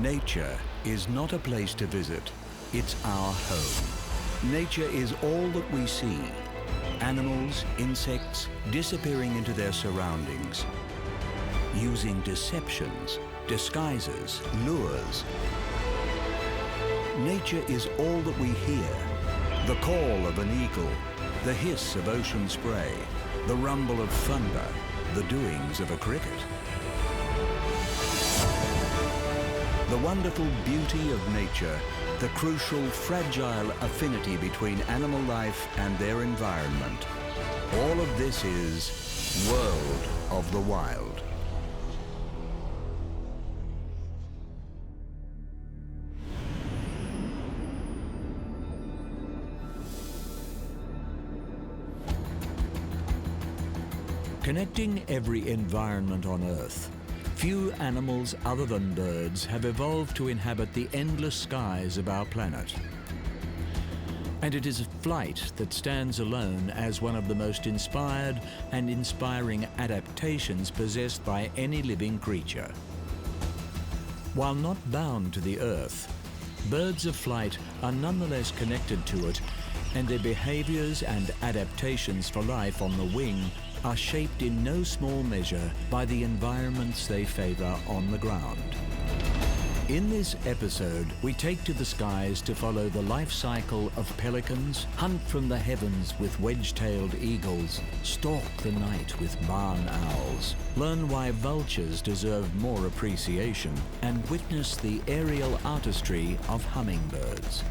Nature is not a place to visit, it's our home. Nature is all that we see. Animals, insects, disappearing into their surroundings, using deceptions, disguises, lures. Nature is all that we hear. The call of an eagle, the hiss of ocean spray, the rumble of thunder, the doings of a cricket. The wonderful beauty of nature, the crucial, fragile affinity between animal life and their environment. All of this is World of the Wild. Connecting every environment on Earth, few animals other than birds have evolved to inhabit the endless skies of our planet. And it is flight that stands alone as one of the most inspired and inspiring adaptations possessed by any living creature. While not bound to the Earth, birds of flight are nonetheless connected to it, and their behaviors and adaptations for life on the wing are shaped in no small measure by the environments they favor on the ground. In this episode, we take to the skies to follow the life cycle of pelicans, hunt from the heavens with wedge-tailed eagles, stalk the night with barn owls, learn why vultures deserve more appreciation, and witness the aerial artistry of hummingbirds.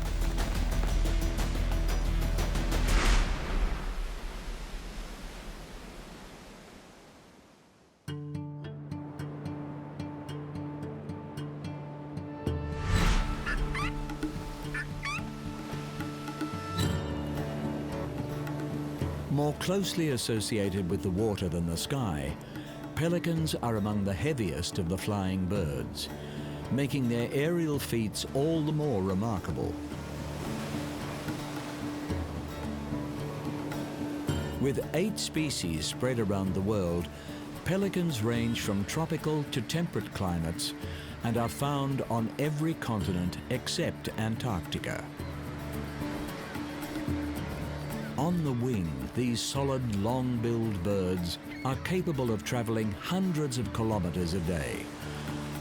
More closely associated with the water than the sky, pelicans are among the heaviest of the flying birds, making their aerial feats all the more remarkable. With 8 species spread around the world, pelicans range from tropical to temperate climates and are found on every continent except Antarctica. On the wing, these solid, long-billed birds are capable of traveling hundreds of kilometers a day,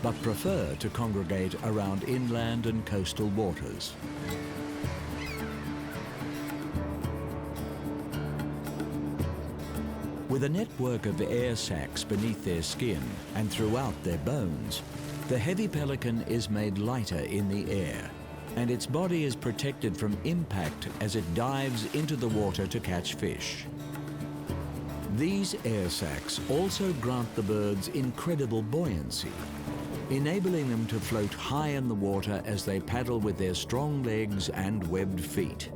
but prefer to congregate around inland and coastal waters. With a network of air sacs beneath their skin and throughout their bones, the heavy pelican is made lighter in the air, and its body is protected from impact as it dives into the water to catch fish. These air sacs also grant the birds incredible buoyancy, enabling them to float high in the water as they paddle with their strong legs and webbed feet.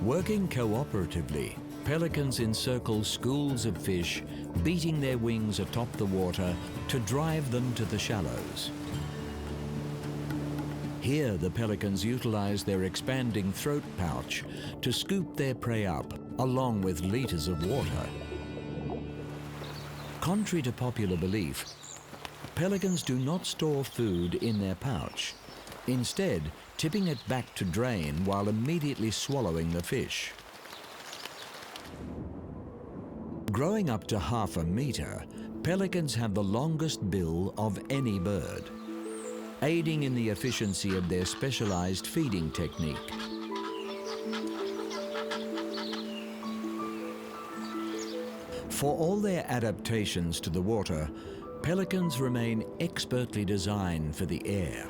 Working cooperatively, pelicans encircle schools of fish, beating their wings atop the water to drive them to the shallows. Here, the pelicans utilize their expanding throat pouch to scoop their prey up, along with liters of water. Contrary to popular belief, pelicans do not store food in their pouch, instead tipping it back to drain while immediately swallowing the fish. Growing up to half a meter, pelicans have the longest bill of any bird, aiding in the efficiency of their specialized feeding technique. For all their adaptations to the water, pelicans remain expertly designed for the air.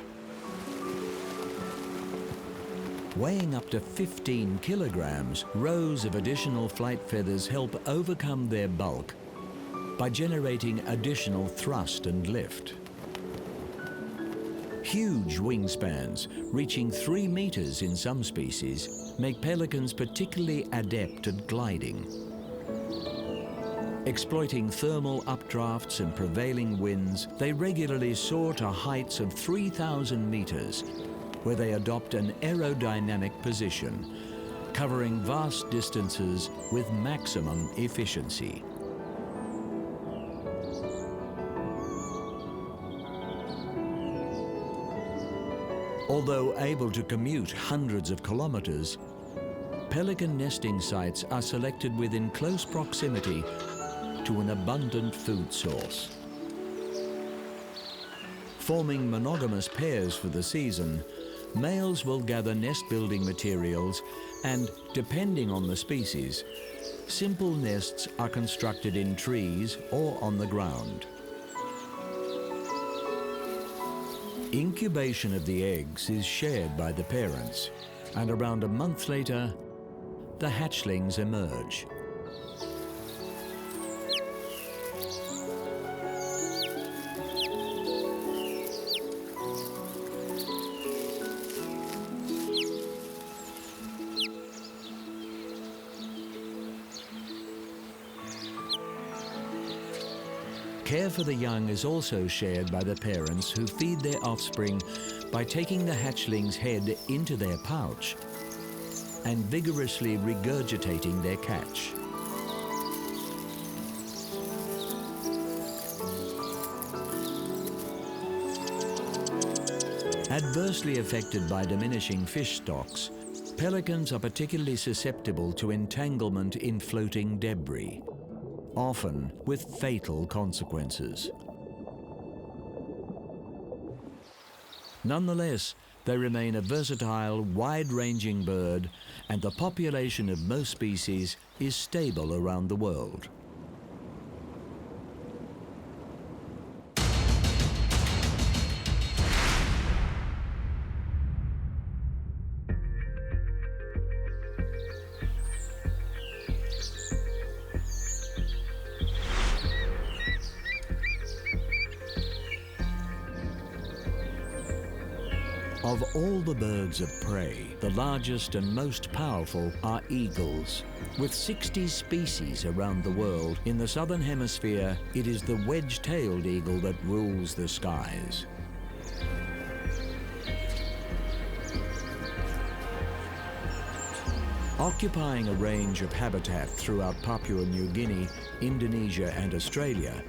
Weighing up to 15 kilograms, rows of additional flight feathers help overcome their bulk by generating additional thrust and lift. Huge wingspans, reaching 3 meters in some species, make pelicans particularly adept at gliding. Exploiting thermal updrafts and prevailing winds, they regularly soar to heights of 3,000 meters, where they adopt an aerodynamic position, covering vast distances with maximum efficiency. Although able to commute hundreds of kilometers, pelican nesting sites are selected within close proximity to an abundant food source. Forming monogamous pairs for the season, males will gather nest-building materials and, depending on the species, simple nests are constructed in trees or on the ground. Incubation of the eggs is shared by the parents, and around a month later, the hatchlings emerge. Care for the young is also shared by the parents, who feed their offspring by taking the hatchling's head into their pouch and vigorously regurgitating their catch. Adversely affected by diminishing fish stocks, pelicans are particularly susceptible to entanglement in floating debris, often with fatal consequences. Nonetheless, they remain a versatile, wide-ranging bird, and the population of most species is stable around the world. Of all the birds of prey, the largest and most powerful are eagles. With 60 species around the world, in the southern hemisphere, it is the wedge-tailed eagle that rules the skies. Occupying a range of habitat throughout Papua New Guinea, Indonesia, and Australia,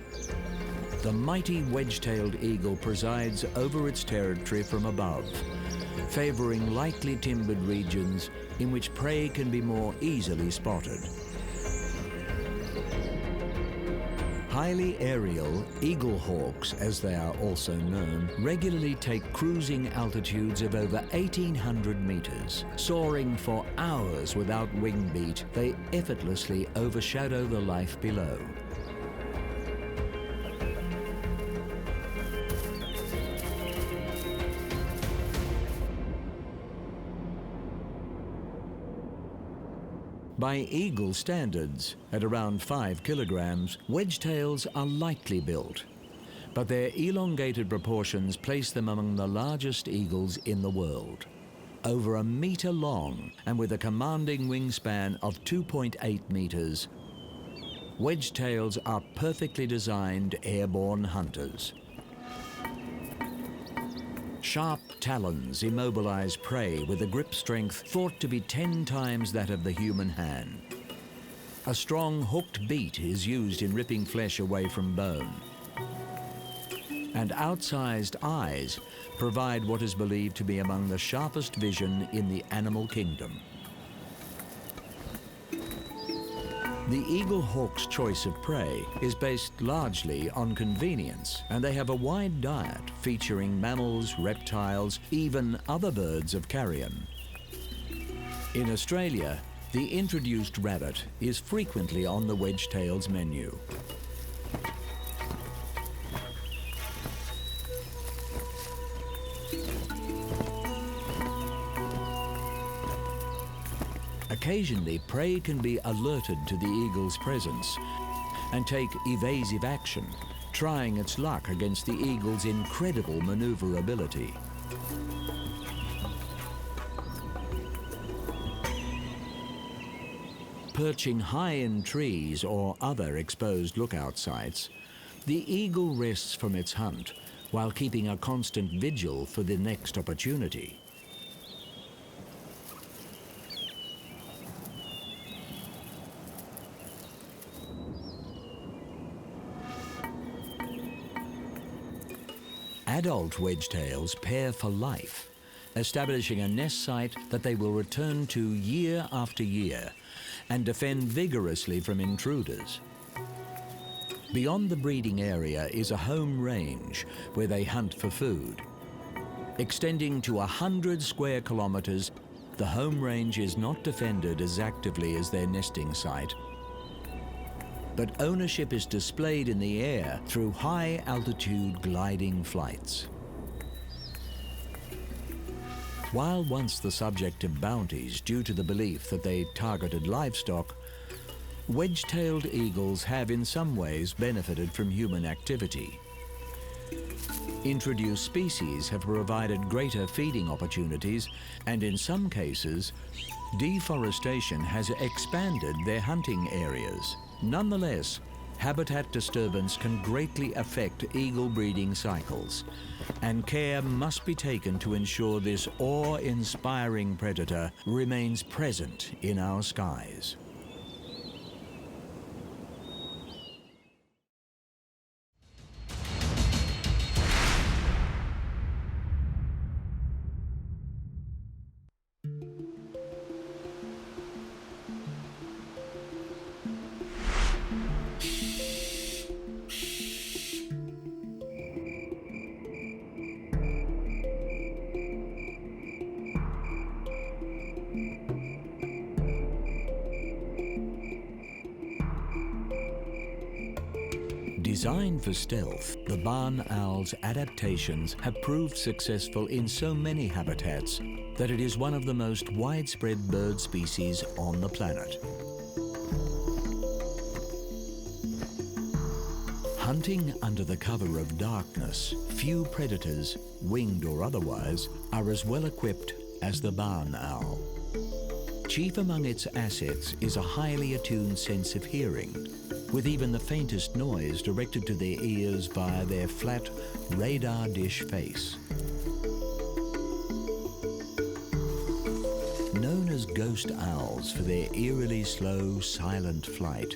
the mighty wedge-tailed eagle presides over its territory from above, favoring lightly timbered regions in which prey can be more easily spotted. Highly aerial eagle hawks, as they are also known, regularly take cruising altitudes of over 1,800 meters. Soaring for hours without wing beat, they effortlessly overshadow the life below. By eagle standards, at around 5 kilograms, wedgetails are lightly built, but their elongated proportions place them among the largest eagles in the world. Over 1 meter long and with a commanding wingspan of 2.8 meters, wedgetails are perfectly designed airborne hunters. Sharp talons immobilize prey with a grip strength thought to be 10 times that of the human hand. A strong hooked beak is used in ripping flesh away from bone. And outsized eyes provide what is believed to be among the sharpest vision in the animal kingdom. The eagle hawk's choice of prey is based largely on convenience, and they have a wide diet featuring mammals, reptiles, even other birds of carrion. In Australia, the introduced rabbit is frequently on the wedge-tail's menu. Occasionally, prey can be alerted to the eagle's presence and take evasive action, trying its luck against the eagle's incredible maneuverability. Perching high in trees or other exposed lookout sites, the eagle rests from its hunt while keeping a constant vigil for the next opportunity. Adult wedgetails pair for life, establishing a nest site that they will return to year after year and defend vigorously from intruders. Beyond the breeding area is a home range where they hunt for food. Extending to 100 square kilometers, the home range is not defended as actively as their nesting site. But ownership is displayed in the air through high-altitude gliding flights. While once the subject of bounties due to the belief that they targeted livestock, wedge-tailed eagles have in some ways benefited from human activity. Introduced species have provided greater feeding opportunities, and in some cases, deforestation has expanded their hunting areas. Nonetheless, habitat disturbance can greatly affect eagle breeding cycles, and care must be taken to ensure this awe-inspiring predator remains present in our skies. Designed for stealth, the barn owl's adaptations have proved successful in so many habitats that it is one of the most widespread bird species on the planet. Hunting under the cover of darkness, few predators, winged or otherwise, are as well equipped as the barn owl. Chief among its assets is a highly attuned sense of hearing, with even the faintest noise directed to their ears via their flat radar dish face. Known as ghost owls for their eerily slow, silent flight,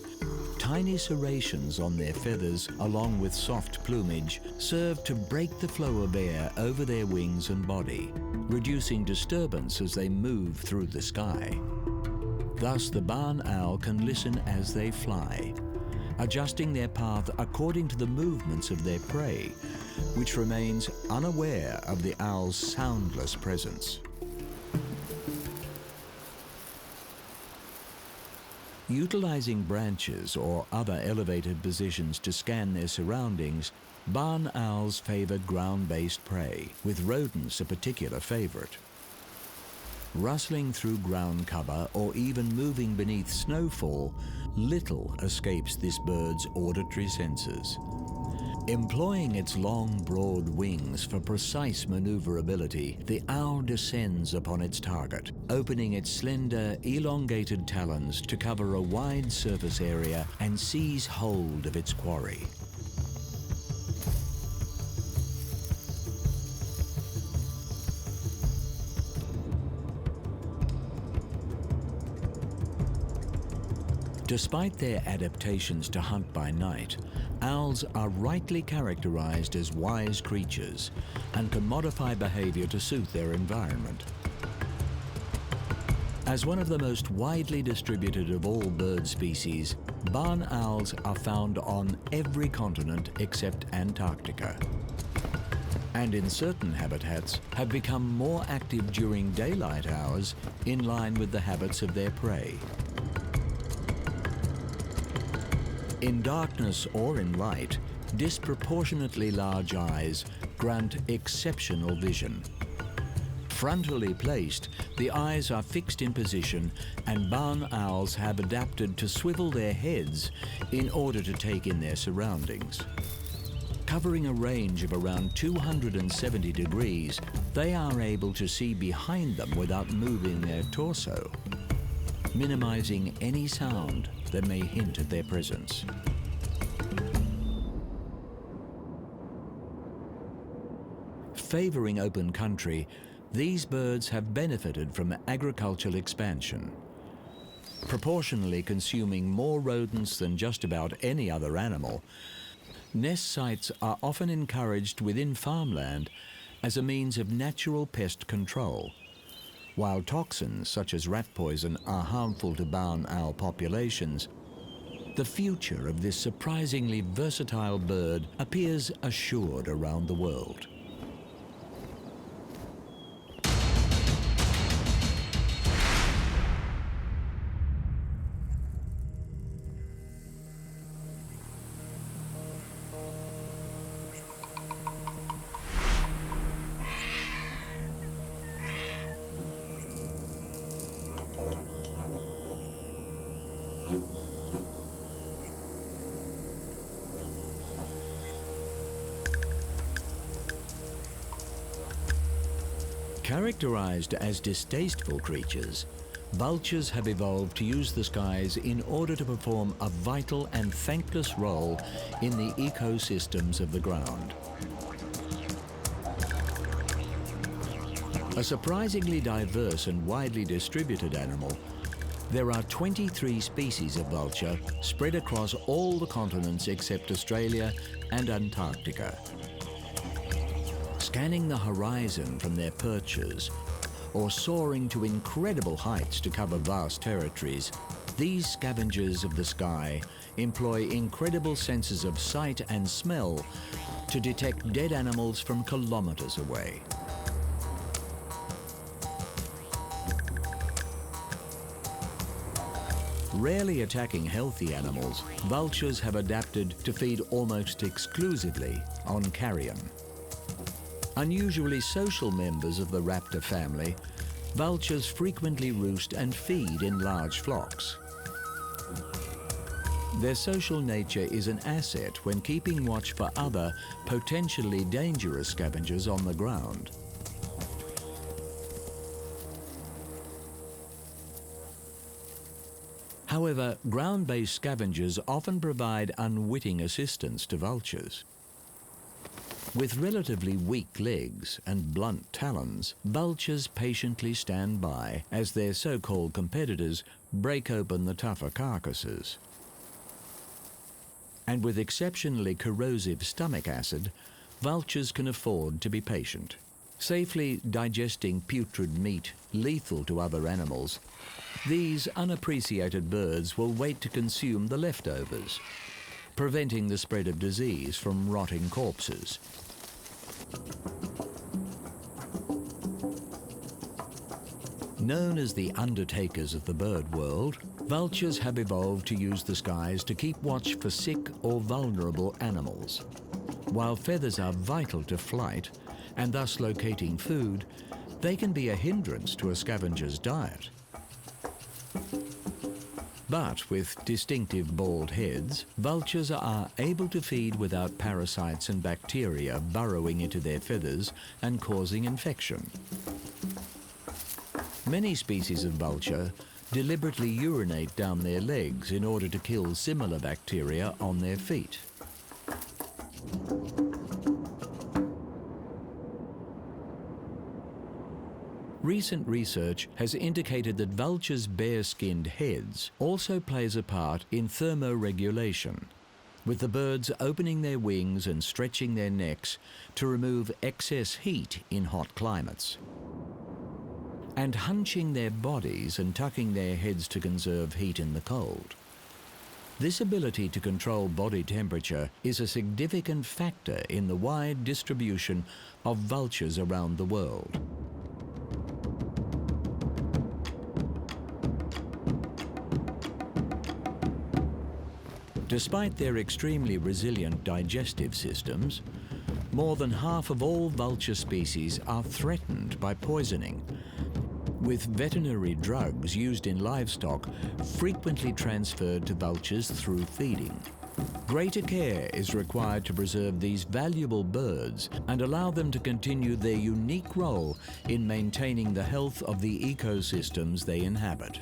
tiny serrations on their feathers along with soft plumage serve to break the flow of air over their wings and body, reducing disturbance as they move through the sky. Thus, the barn owl can listen as they fly, adjusting their path according to the movements of their prey, which remains unaware of the owl's soundless presence. Utilizing branches or other elevated positions to scan their surroundings, barn owls favor ground-based prey, with rodents a particular favorite. Rustling through ground cover or even moving beneath snowfall, little escapes this bird's auditory senses. Employing its long, broad wings for precise maneuverability, the owl descends upon its target, opening its slender, elongated talons to cover a wide surface area and seize hold of its quarry. Despite their adaptations to hunt by night, owls are rightly characterized as wise creatures and can modify behavior to suit their environment. As one of the most widely distributed of all bird species, barn owls are found on every continent except Antarctica, and in certain habitats have become more active during daylight hours in line with the habits of their prey. In darkness or in light, disproportionately large eyes grant exceptional vision. Frontally placed, the eyes are fixed in position, and barn owls have adapted to swivel their heads in order to take in their surroundings. Covering a range of around 270 degrees, they are able to see behind them without moving their torso, minimizing any sound that may hint at their presence. Favoring open country, these birds have benefited from agricultural expansion. Proportionally consuming more rodents than just about any other animal, nest sites are often encouraged within farmland as a means of natural pest control. While toxins such as rat poison are harmful to barn owl populations, the future of this surprisingly versatile bird appears assured around the world. Characterized as distasteful creatures, vultures have evolved to use the skies in order to perform a vital and thankless role in the ecosystems of the ground. A surprisingly diverse and widely distributed animal, there are 23 species of vulture spread across all the continents except Australia and Antarctica. Scanning the horizon from their perches, or soaring to incredible heights to cover vast territories, these scavengers of the sky employ incredible senses of sight and smell to detect dead animals from kilometers away. Rarely attacking healthy animals, vultures have adapted to feed almost exclusively on carrion. Unusually social members of the raptor family, vultures frequently roost and feed in large flocks. Their social nature is an asset when keeping watch for other, potentially dangerous scavengers on the ground. However, ground-based scavengers often provide unwitting assistance to vultures. With relatively weak legs and blunt talons, vultures patiently stand by as their so-called competitors break open the tougher carcasses. And with exceptionally corrosive stomach acid, vultures can afford to be patient. Safely digesting putrid meat lethal to other animals, these unappreciated birds will wait to consume the leftovers, preventing the spread of disease from rotting corpses. Known as the undertakers of the bird world, vultures have evolved to use the skies to keep watch for sick or vulnerable animals. While feathers are vital to flight, and thus locating food, they can be a hindrance to a scavenger's diet. But with distinctive bald heads, vultures are able to feed without parasites and bacteria burrowing into their feathers and causing infection. Many species of vulture deliberately urinate down their legs in order to kill similar bacteria on their feet. Recent research has indicated that vultures' bare-skinned heads also plays a part in thermoregulation, with the birds opening their wings and stretching their necks to remove excess heat in hot climates, and hunching their bodies and tucking their heads to conserve heat in the cold. This ability to control body temperature is a significant factor in the wide distribution of vultures around the world. Despite their extremely resilient digestive systems, more than half of all vulture species are threatened by poisoning, with veterinary drugs used in livestock frequently transferred to vultures through feeding. Greater care is required to preserve these valuable birds and allow them to continue their unique role in maintaining the health of the ecosystems they inhabit.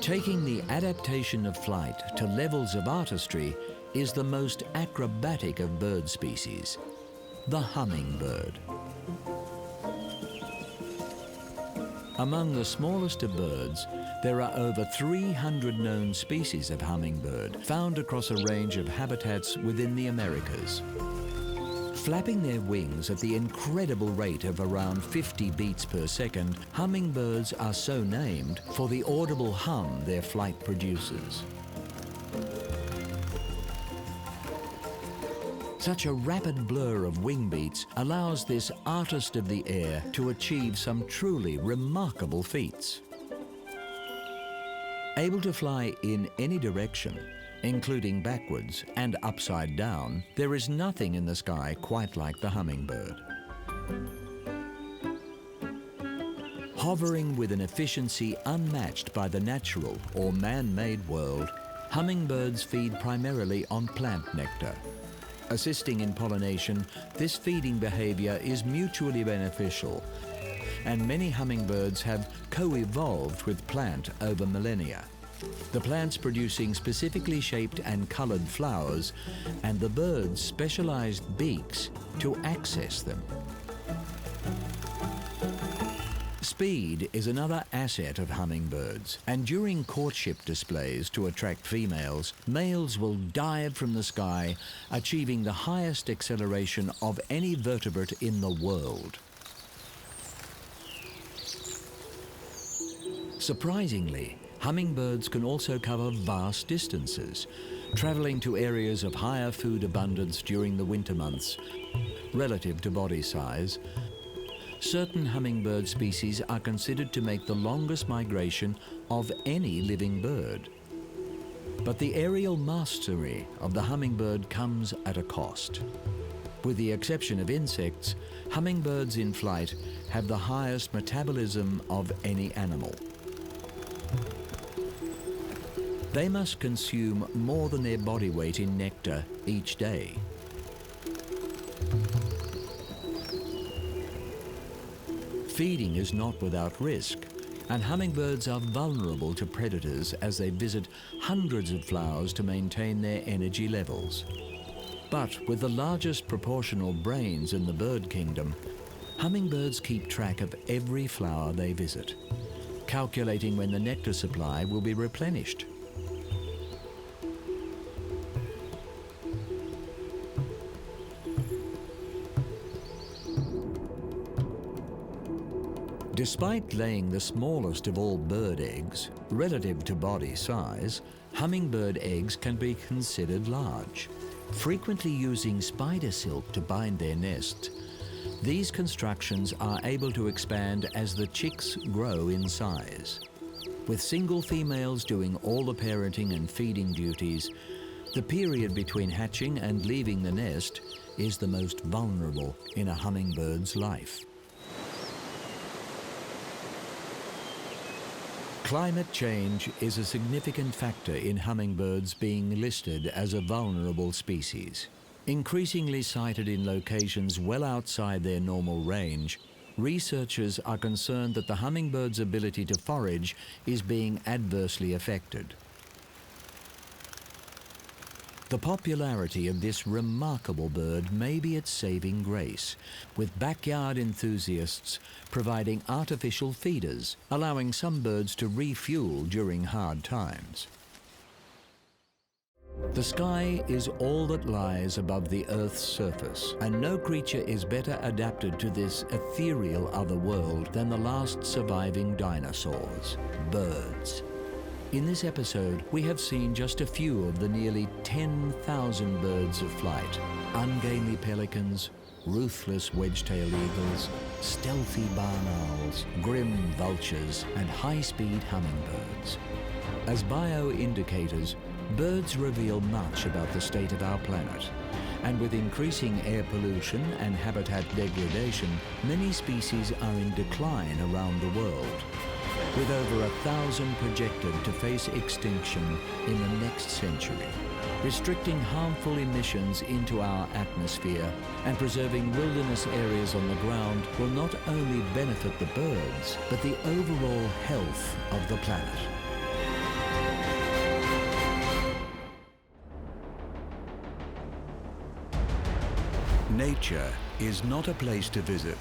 Taking the adaptation of flight to levels of artistry is the most acrobatic of bird species, the hummingbird. Among the smallest of birds, there are over 300 known species of hummingbird found across a range of habitats within the Americas. Flapping their wings at the incredible rate of around 50 beats per second, hummingbirds are so named for the audible hum their flight produces. Such a rapid blur of wing beats allows this artist of the air to achieve some truly remarkable feats. Able to fly in any direction, including backwards and upside down, there is nothing in the sky quite like the hummingbird. Hovering with an efficiency unmatched by the natural or man-made world, hummingbirds feed primarily on plant nectar. Assisting in pollination, this feeding behavior is mutually beneficial, and many hummingbirds have co-evolved with plant over millennia. The plants producing specifically shaped and colored flowers, and the birds' specialized beaks to access them. Speed is another asset of hummingbirds, and during courtship displays to attract females, males will dive from the sky, achieving the highest acceleration of any vertebrate in the world. Surprisingly, hummingbirds can also cover vast distances, traveling to areas of higher food abundance during the winter months. Relative to body size, certain hummingbird species are considered to make the longest migration of any living bird. But the aerial mastery of the hummingbird comes at a cost. With the exception of insects, hummingbirds in flight have the highest metabolism of any animal. They must consume more than their body weight in nectar each day. Feeding is not without risk, and hummingbirds are vulnerable to predators as they visit hundreds of flowers to maintain their energy levels. But with the largest proportional brains in the bird kingdom, hummingbirds keep track of every flower they visit, calculating when the nectar supply will be replenished. Despite laying the smallest of all bird eggs, relative to body size, hummingbird eggs can be considered large. Frequently using spider silk to bind their nests, these constructions are able to expand as the chicks grow in size. With single females doing all the parenting and feeding duties, the period between hatching and leaving the nest is the most vulnerable in a hummingbird's life. Climate change is a significant factor in hummingbirds being listed as a vulnerable species. Increasingly sighted in locations well outside their normal range, researchers are concerned that the hummingbird's ability to forage is being adversely affected. The popularity of this remarkable bird may be its saving grace, with backyard enthusiasts providing artificial feeders, allowing some birds to refuel during hard times. The sky is all that lies above the Earth's surface, and no creature is better adapted to this ethereal other world than the last surviving dinosaurs, birds. In this episode, we have seen just a few of the nearly 10,000 birds of flight: ungainly pelicans, ruthless wedgetail eagles, stealthy barn owls, grim vultures, and high-speed hummingbirds. As bioindicators, birds reveal much about the state of our planet. And with increasing air pollution and habitat degradation, many species are in decline around the world, with over 1,000 projected to face extinction in the next century. Restricting harmful emissions into our atmosphere and preserving wilderness areas on the ground will not only benefit the birds, but the overall health of the planet. Nature is not a place to visit,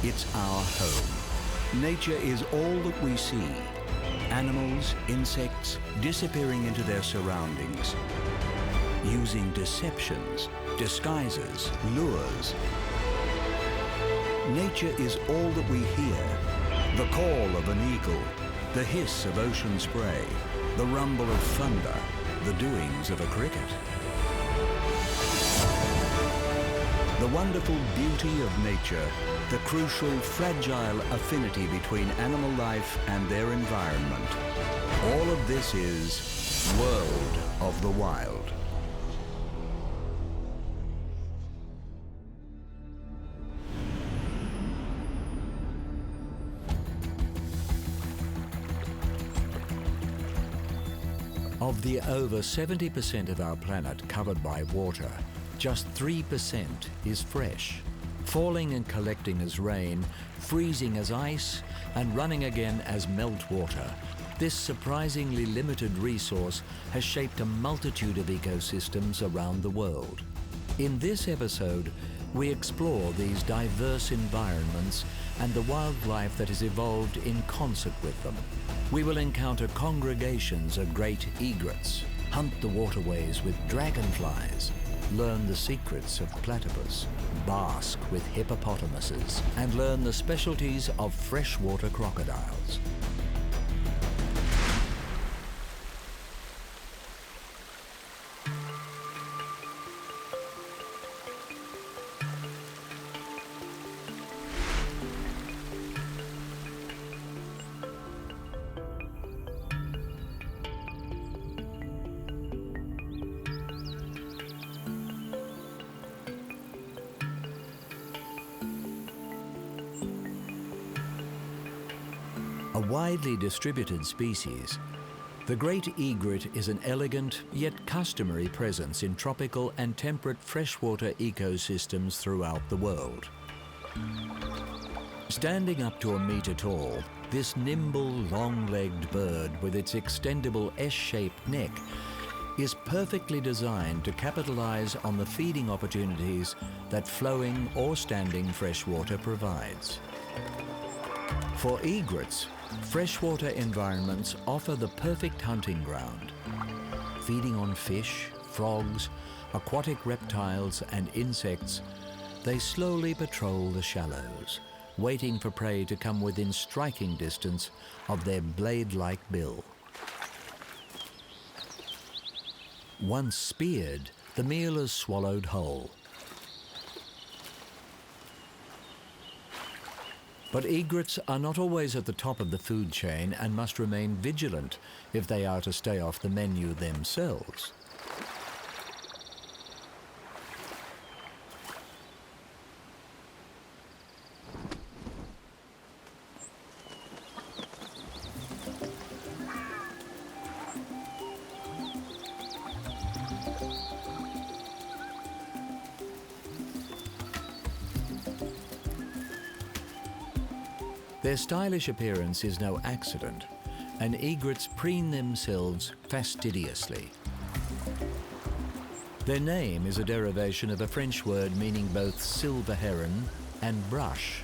it's our home. Nature is all that we see. Animals, insects, disappearing into their surroundings, using deceptions, disguises, lures. Nature is all that we hear. The call of an eagle, the hiss of ocean spray, the rumble of thunder, the doings of a cricket. The wonderful beauty of nature, the crucial, fragile affinity between animal life and their environment. All of this is World of the Wild. Of the over 70% of our planet covered by water, just 3% is fresh, falling and collecting as rain, freezing as ice, and running again as meltwater. This surprisingly limited resource has shaped a multitude of ecosystems around the world. In this episode, we explore these diverse environments and the wildlife that has evolved in concert with them. We will encounter congregations of great egrets, hunt the waterways with dragonflies, learn the secrets of Platypus, bask with hippopotamuses, and learn the specialties of freshwater crocodiles. A widely distributed species, the great egret is an elegant yet customary presence in tropical and temperate freshwater ecosystems throughout the world. Standing up to a metre tall, this nimble, long-legged bird with its extendable S-shaped neck is perfectly designed to capitalize on the feeding opportunities that flowing or standing freshwater provides. For egrets, freshwater environments offer the perfect hunting ground. Feeding on fish, frogs, aquatic reptiles and insects, they slowly patrol the shallows, waiting for prey to come within striking distance of their blade-like bill. Once speared, the meal is swallowed whole. But egrets are not always at the top of the food chain and must remain vigilant if they are to stay off the menu themselves. Their stylish appearance is no accident, and egrets preen themselves fastidiously. Their name is a derivation of a French word meaning both silver heron and brush,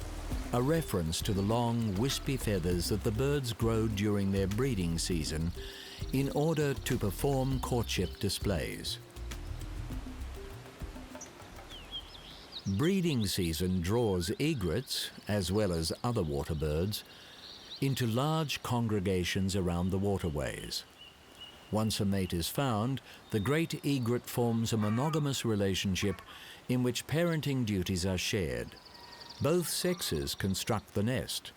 a reference to the long, wispy feathers that the birds grow during their breeding season in order to perform courtship displays. Breeding season draws egrets, as well as other water birds, into large congregations around the waterways. Once a mate is found, the great egret forms a monogamous relationship in which parenting duties are shared. Both sexes construct the nest,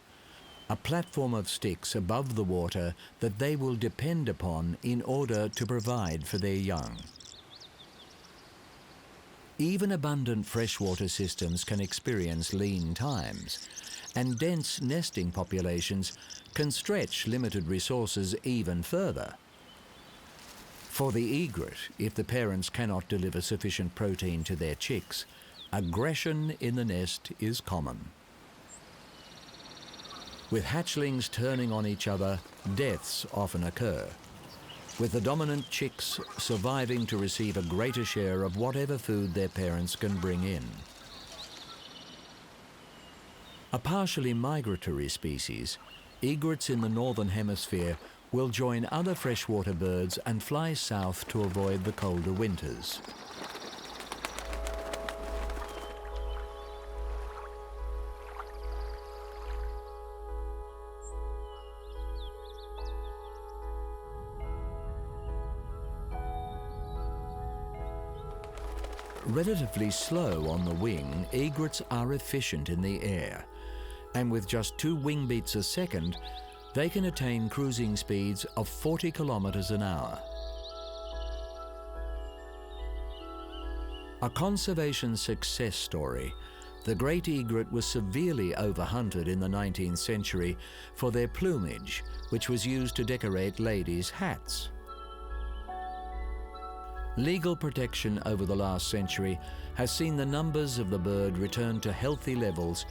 a platform of sticks above the water that they will depend upon in order to provide for their young. Even abundant freshwater systems can experience lean times, and dense nesting populations can stretch limited resources even further. For the egret, if the parents cannot deliver sufficient protein to their chicks, aggression in the nest is common. With hatchlings turning on each other, deaths often occur, with the dominant chicks surviving to receive a greater share of whatever food their parents can bring in. A partially migratory species, egrets in the northern hemisphere will join other freshwater birds and fly south to avoid the colder winters. Relatively slow on the wing, egrets are efficient in the air, and with just 2 wing beats a second, they can attain cruising speeds of 40 kilometers an hour. A conservation success story, the great egret was severely overhunted in the 19th century for their plumage, which was used to decorate ladies' hats. Legal protection over the last century has seen the numbers of the bird return to healthy levels,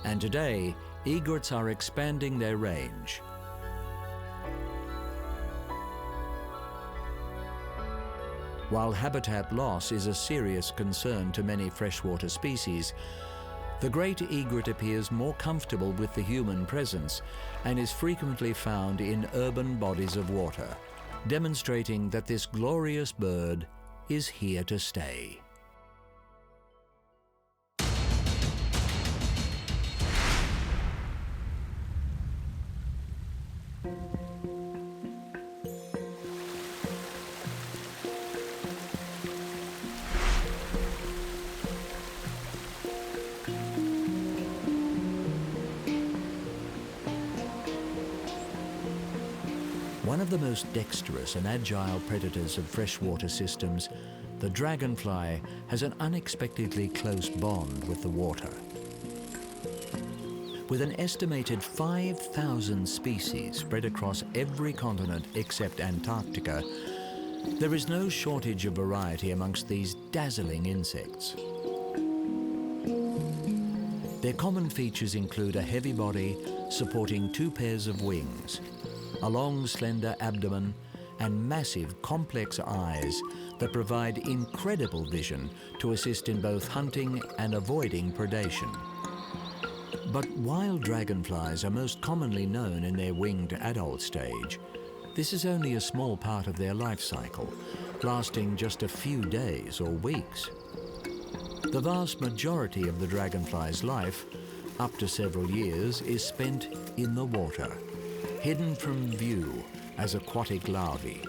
and today, egrets are expanding their range. While habitat loss is a serious concern to many freshwater species, the great egret appears more comfortable with the human presence and is frequently found in urban bodies of water, demonstrating that this glorious bird is here to stay. One of the most dexterous and agile predators of freshwater systems, the dragonfly has an unexpectedly close bond with the water. With an estimated 5,000 species spread across every continent except Antarctica, there is no shortage of variety amongst these dazzling insects. Their common features include a heavy body supporting 2 pairs of wings, a long, slender abdomen, and massive, complex eyes that provide incredible vision to assist in both hunting and avoiding predation. But while dragonflies are most commonly known in their winged adult stage, this is only a small part of their life cycle, lasting just a few days or weeks. The vast majority of the dragonfly's life, up to several years, is spent in the water, hidden from view as aquatic larvae.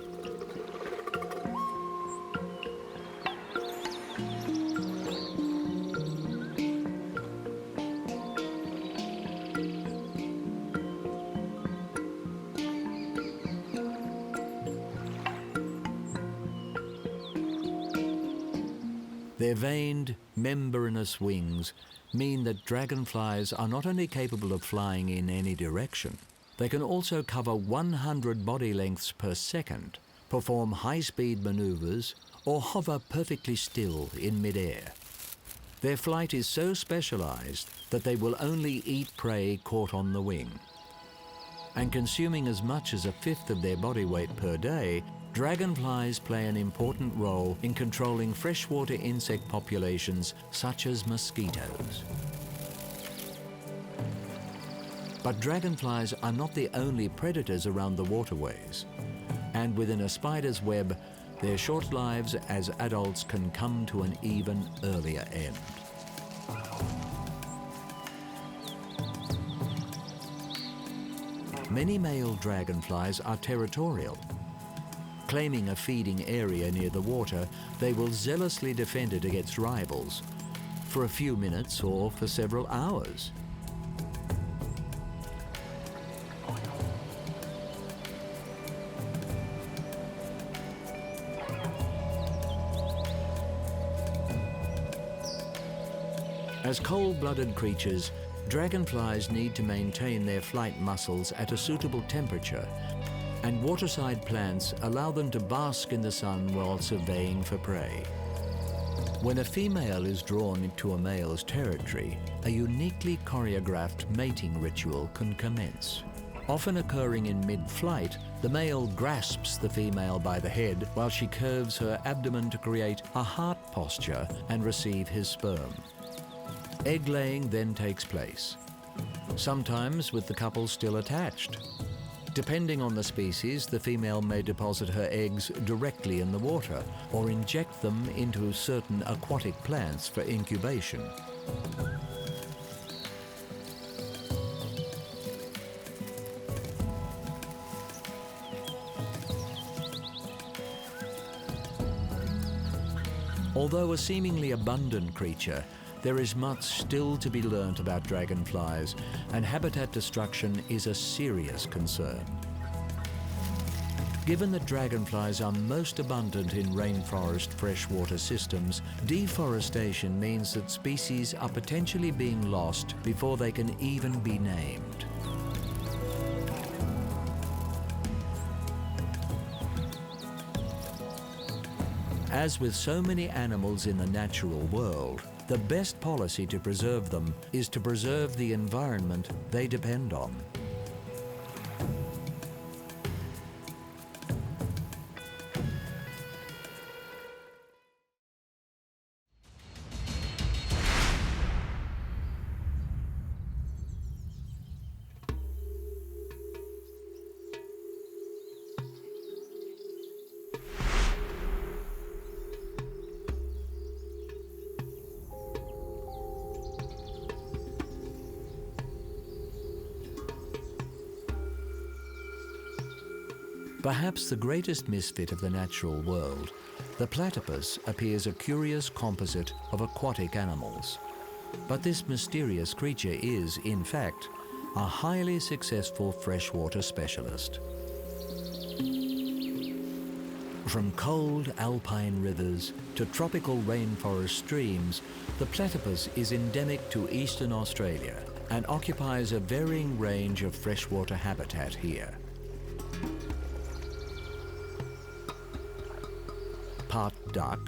Their veined, membranous wings mean that dragonflies are not only capable of flying in any direction, they can also cover 100 body lengths per second, perform high-speed maneuvers, or hover perfectly still in mid-air. Their flight is so specialized that they will only eat prey caught on the wing. And consuming as much as 1/5 of their body weight per day, dragonflies play an important role in controlling freshwater insect populations such as mosquitoes. But dragonflies are not the only predators around the waterways, and within a spider's web, their short lives as adults can come to an even earlier end. Many male dragonflies are territorial. Claiming a feeding area near the water, they will zealously defend it against rivals for a few minutes or for several hours. As cold-blooded creatures, dragonflies need to maintain their flight muscles at a suitable temperature, and waterside plants allow them to bask in the sun while surveying for prey. When a female is drawn into a male's territory, a uniquely choreographed mating ritual can commence. Often occurring in mid-flight, the male grasps the female by the head while she curves her abdomen to create a heart posture and receive his sperm. Egg laying then takes place, sometimes with the couple still attached. Depending on the species, the female may deposit her eggs directly in the water or inject them into certain aquatic plants for incubation. Although a seemingly abundant creature, there is much still to be learnt about dragonflies, and habitat destruction is a serious concern. Given that dragonflies are most abundant in rainforest freshwater systems, deforestation means that species are potentially being lost before they can even be named. As with so many animals in the natural world, the best policy to preserve them is to preserve the environment they depend on. Perhaps the greatest misfit of the natural world, the platypus appears a curious composite of aquatic animals. But this mysterious creature is, in fact, a highly successful freshwater specialist. From cold alpine rivers to tropical rainforest streams, the platypus is endemic to eastern Australia and occupies a varying range of freshwater habitat here. Part duck,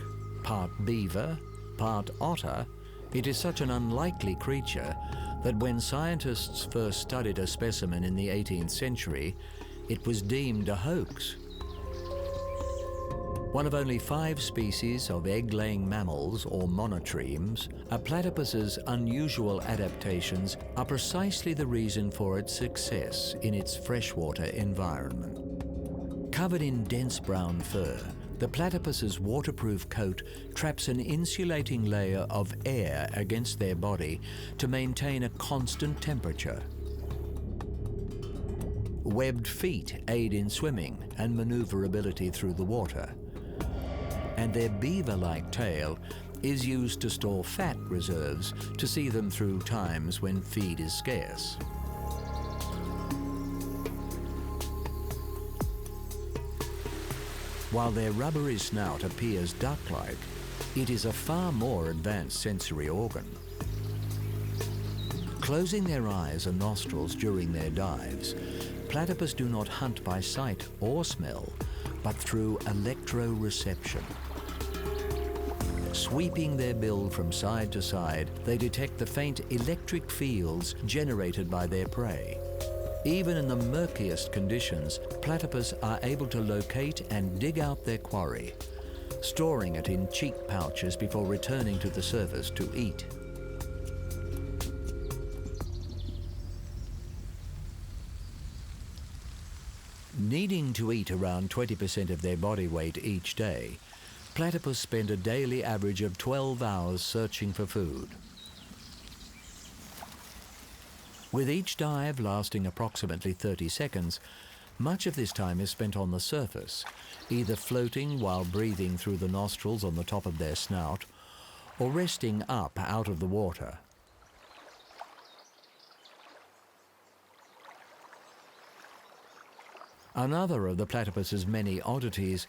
part beaver, part otter, it is such an unlikely creature that when scientists first studied a specimen in the 18th century, it was deemed a hoax. One of only 5 species of egg-laying mammals, or monotremes, a platypus's unusual adaptations are precisely the reason for its success in its freshwater environment. Covered in dense brown fur, the platypus's waterproof coat traps an insulating layer of air against their body to maintain a constant temperature. Webbed feet aid in swimming and maneuverability through the water. And their beaver-like tail is used to store fat reserves to see them through times when feed is scarce. While their rubbery snout appears duck-like, it is a far more advanced sensory organ. Closing their eyes and nostrils during their dives, platypus do not hunt by sight or smell, but through electroreception. Sweeping their bill from side to side, they detect the faint electric fields generated by their prey. Even in the murkiest conditions, platypus are able to locate and dig out their quarry, storing it in cheek pouches before returning to the surface to eat. Needing to eat around 20% of their body weight each day, platypus spend a daily average of 12 hours searching for food. With each dive lasting approximately 30 seconds, much of this time is spent on the surface, either floating while breathing through the nostrils on the top of their snout, or resting up out of the water. Another of the platypus's many oddities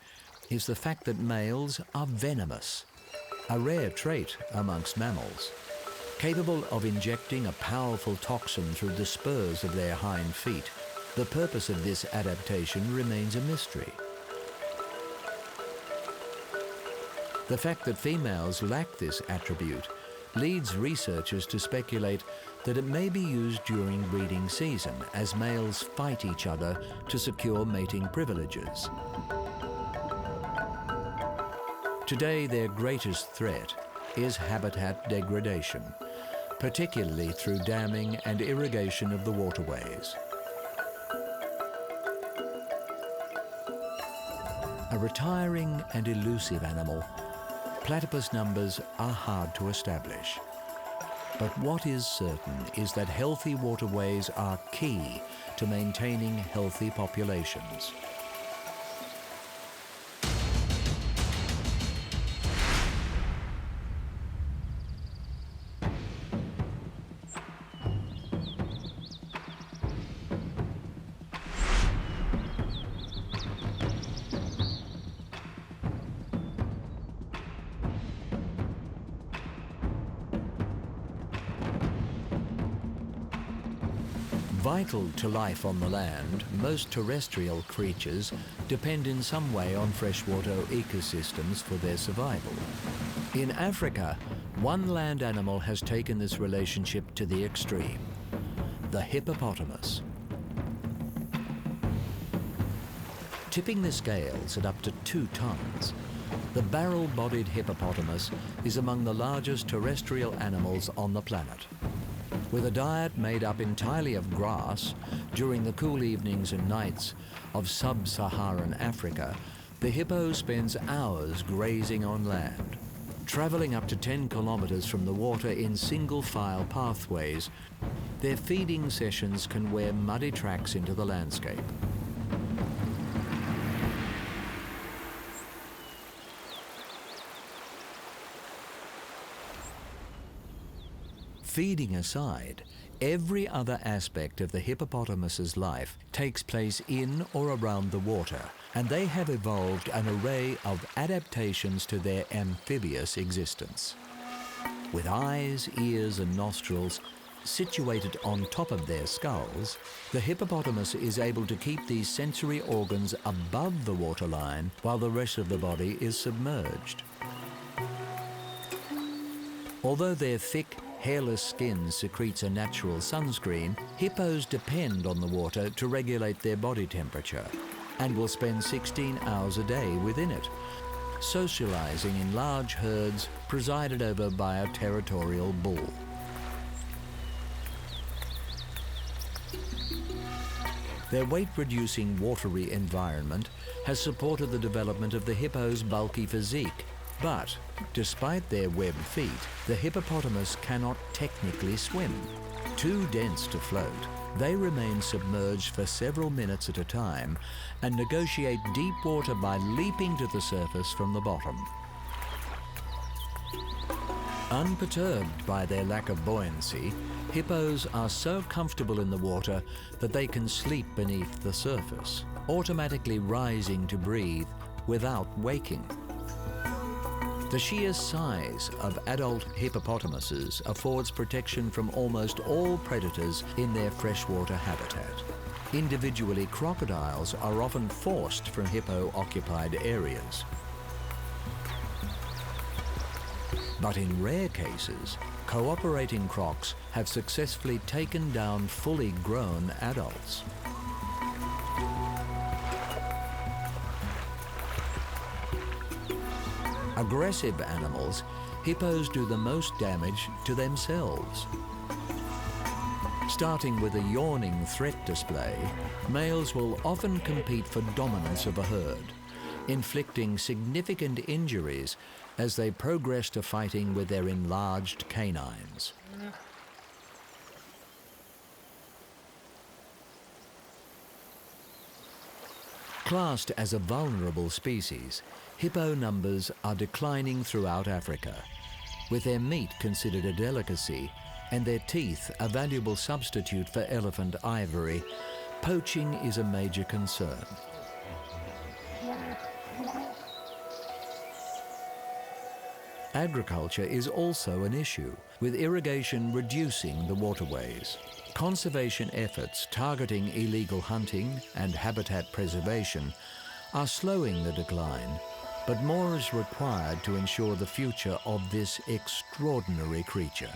is the fact that males are venomous, a rare trait amongst mammals. Capable of injecting a powerful toxin through the spurs of their hind feet, the purpose of this adaptation remains a mystery. The fact that females lack this attribute leads researchers to speculate that it may be used during breeding season as males fight each other to secure mating privileges. Today, their greatest threat is habitat degradation, particularly through damming and irrigation of the waterways. A retiring and elusive animal, platypus numbers are hard to establish. But what is certain is that healthy waterways are key to maintaining healthy populations. Vital to life on the land, most terrestrial creatures depend in some way on freshwater ecosystems for their survival. In Africa, one land animal has taken this relationship to the extreme: the hippopotamus. Tipping the scales at up to 2 tons, the barrel-bodied hippopotamus is among the largest terrestrial animals on the planet. With a diet made up entirely of grass, during the cool evenings and nights of sub-Saharan Africa, the hippo spends hours grazing on land. Traveling up to 10 kilometers from the water in single-file pathways, their feeding sessions can wear muddy tracks into the landscape. Feeding aside, every other aspect of the hippopotamus's life takes place in or around the water, and they have evolved an array of adaptations to their amphibious existence. With eyes, ears, and nostrils situated on top of their skulls, the hippopotamus is able to keep these sensory organs above the waterline while the rest of the body is submerged. Although their thick, hairless skin secretes a natural sunscreen, hippos depend on the water to regulate their body temperature and will spend 16 hours a day within it, socializing in large herds presided over by a territorial bull. Their weight-reducing watery environment has supported the development of the hippo's bulky physique. But, despite their webbed feet, the hippopotamus cannot technically swim. Too dense to float, they remain submerged for several minutes at a time and negotiate deep water by leaping to the surface from the bottom. Unperturbed by their lack of buoyancy, hippos are so comfortable in the water that they can sleep beneath the surface, automatically rising to breathe without waking. The sheer size of adult hippopotamuses affords protection from almost all predators in their freshwater habitat. Individually, crocodiles are often forced from hippo-occupied areas. But in rare cases, cooperating crocs have successfully taken down fully grown adults. Aggressive animals, hippos do the most damage to themselves. Starting with a yawning threat display, males will often compete for dominance of a herd, inflicting significant injuries as they progress to fighting with their enlarged canines. Classed as a vulnerable species, hippo numbers are declining throughout Africa, with their meat considered a delicacy and their teeth a valuable substitute for elephant ivory. Poaching is a major concern. Agriculture is also an issue, with irrigation reducing the waterways. Conservation efforts targeting illegal hunting and habitat preservation are slowing the decline, but more is required to ensure the future of this extraordinary creature.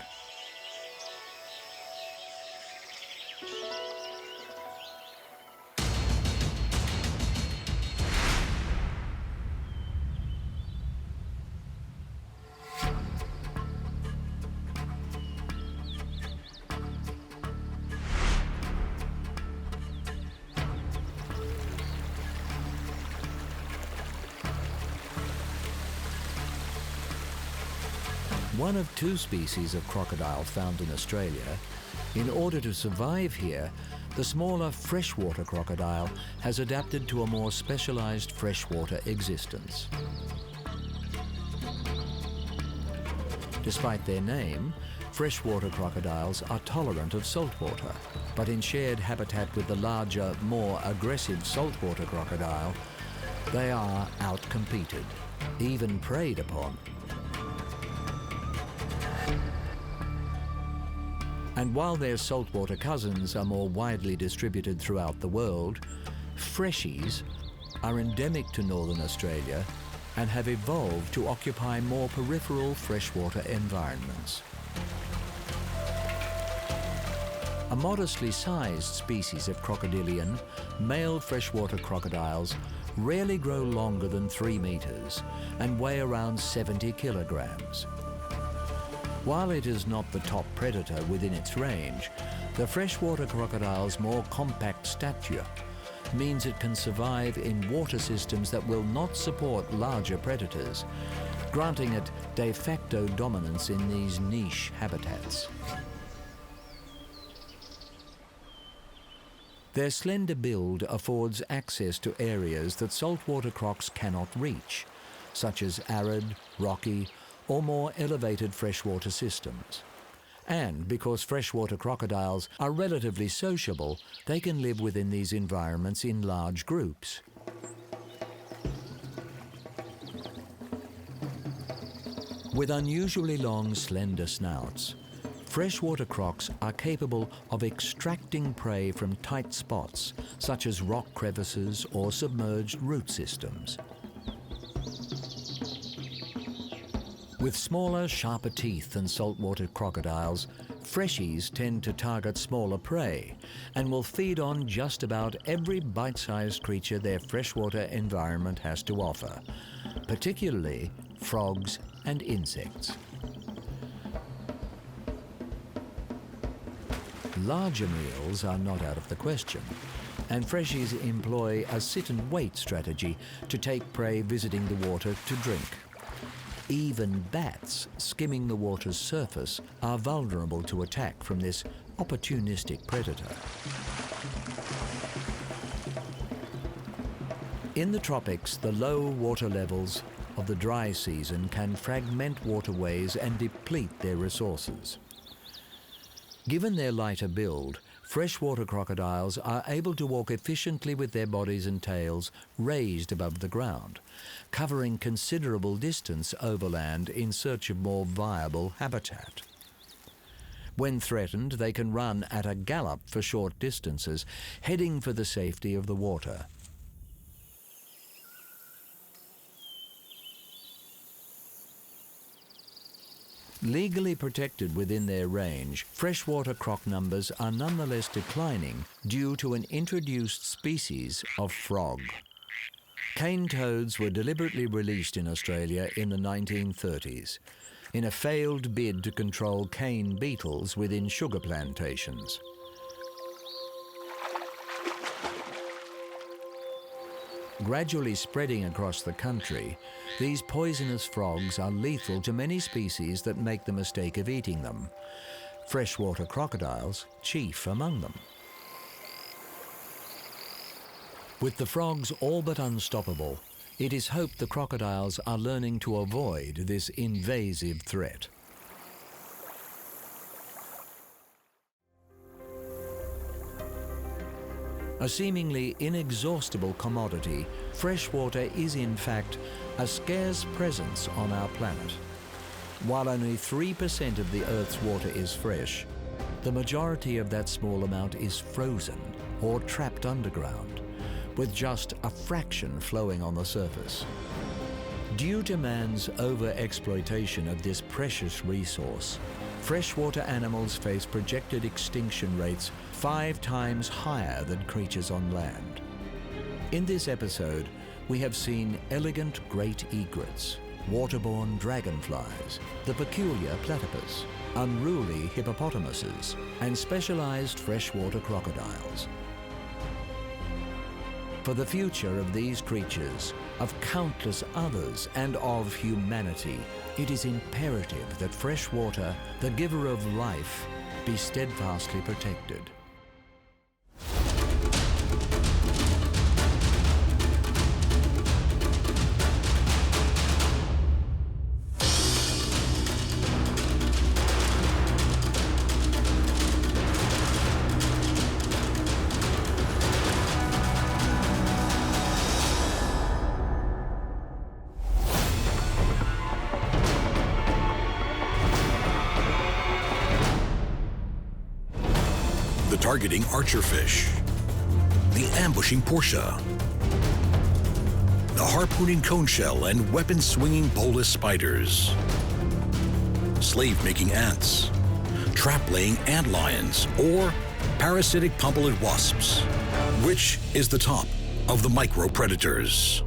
One of two species of crocodile found in Australia. In order to survive here, the smaller freshwater crocodile has adapted to a more specialized freshwater existence. Despite their name, freshwater crocodiles are tolerant of saltwater, but in shared habitat with the larger, more aggressive saltwater crocodile, they are outcompeted, even preyed upon. And while their saltwater cousins are more widely distributed throughout the world, freshies are endemic to northern Australia and have evolved to occupy more peripheral freshwater environments. A modestly sized species of crocodilian, male freshwater crocodiles rarely grow longer than 3 meters and weigh around 70 kilograms. While it is not the top predator within its range, the freshwater crocodile's more compact stature means it can survive in water systems that will not support larger predators, granting it de facto dominance in these niche habitats. Their slender build affords access to areas that saltwater crocs cannot reach, such as arid, rocky, or more elevated freshwater systems. And because freshwater crocodiles are relatively sociable, they can live within these environments in large groups. With unusually long, slender snouts, freshwater crocs are capable of extracting prey from tight spots, such as rock crevices or submerged root systems. With smaller, sharper teeth than saltwater crocodiles, freshies tend to target smaller prey and will feed on just about every bite-sized creature their freshwater environment has to offer, particularly frogs and insects. Larger meals are not out of the question, and freshies employ a sit-and-wait strategy to take prey visiting the water to drink. Even bats skimming the water's surface are vulnerable to attack from this opportunistic predator. In the tropics, the low water levels of the dry season can fragment waterways and deplete their resources. Given their lighter build, freshwater crocodiles are able to walk efficiently with their bodies and tails raised above the ground, covering considerable distance overland in search of more viable habitat. When threatened, they can run at a gallop for short distances, heading for the safety of the water. Legally protected within their range, freshwater croc numbers are nonetheless declining due to an introduced species of frog. Cane toads were deliberately released in Australia in the 1930s, in a failed bid to control cane beetles within sugar plantations. Gradually spreading across the country, these poisonous frogs are lethal to many species that make the mistake of eating them, freshwater crocodiles chief among them. With the frogs all but unstoppable, it is hoped the crocodiles are learning to avoid this invasive threat. A seemingly inexhaustible commodity, freshwater is in fact a scarce presence on our planet. While only 3% of the Earth's water is fresh, the majority of that small amount is frozen or trapped underground, with just a fraction flowing on the surface. Due to man's over-exploitation of this precious resource, freshwater animals face projected extinction rates 5 times higher than creatures on land. In this episode, we have seen elegant great egrets, waterborne dragonflies, the peculiar platypus, unruly hippopotamuses, and specialized freshwater crocodiles. For the future of these creatures, of countless others, and of humanity, it is imperative that freshwater, the giver of life, be steadfastly protected. The targeting archerfish, the ambushing Portia, the harpooning coneshell and weapon-swinging bolus spiders, slave-making ants, trap-laying antlions, or parasitic pumpelid wasps. Which is the top of the micro-predators?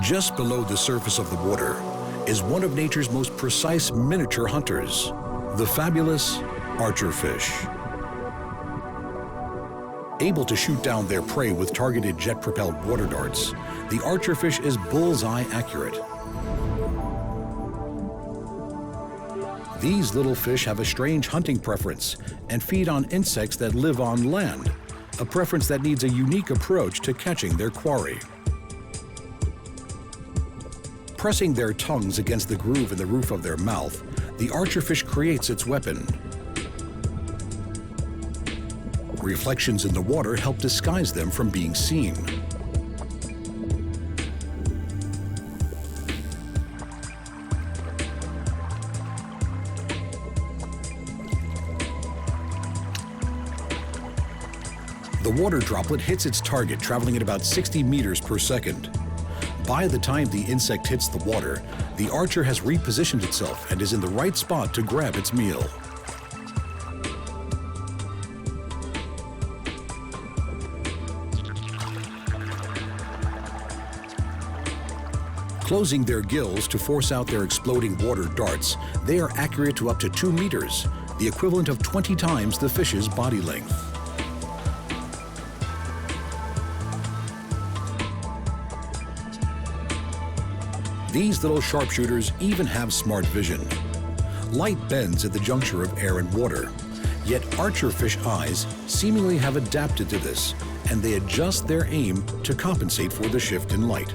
Just below the surface of the water is one of nature's most precise miniature hunters, the fabulous archerfish. Able to shoot down their prey with targeted jet-propelled water darts, the archerfish is bullseye accurate. These little fish have a strange hunting preference and feed on insects that live on land, a preference that needs a unique approach to catching their quarry. Pressing their tongues against the groove in the roof of their mouth, the archerfish creates its weapon. Reflections in the water help disguise them from being seen. The water droplet hits its target, traveling at about 60 meters per second. By the time the insect hits the water, the archer has repositioned itself and is in the right spot to grab its meal. Closing their gills to force out their exploding water darts, they are accurate to up to 2 meters, the equivalent of 20 times the fish's body length. These little sharpshooters even have smart vision. Light bends at the juncture of air and water, yet archerfish eyes seemingly have adapted to this, and they adjust their aim to compensate for the shift in light.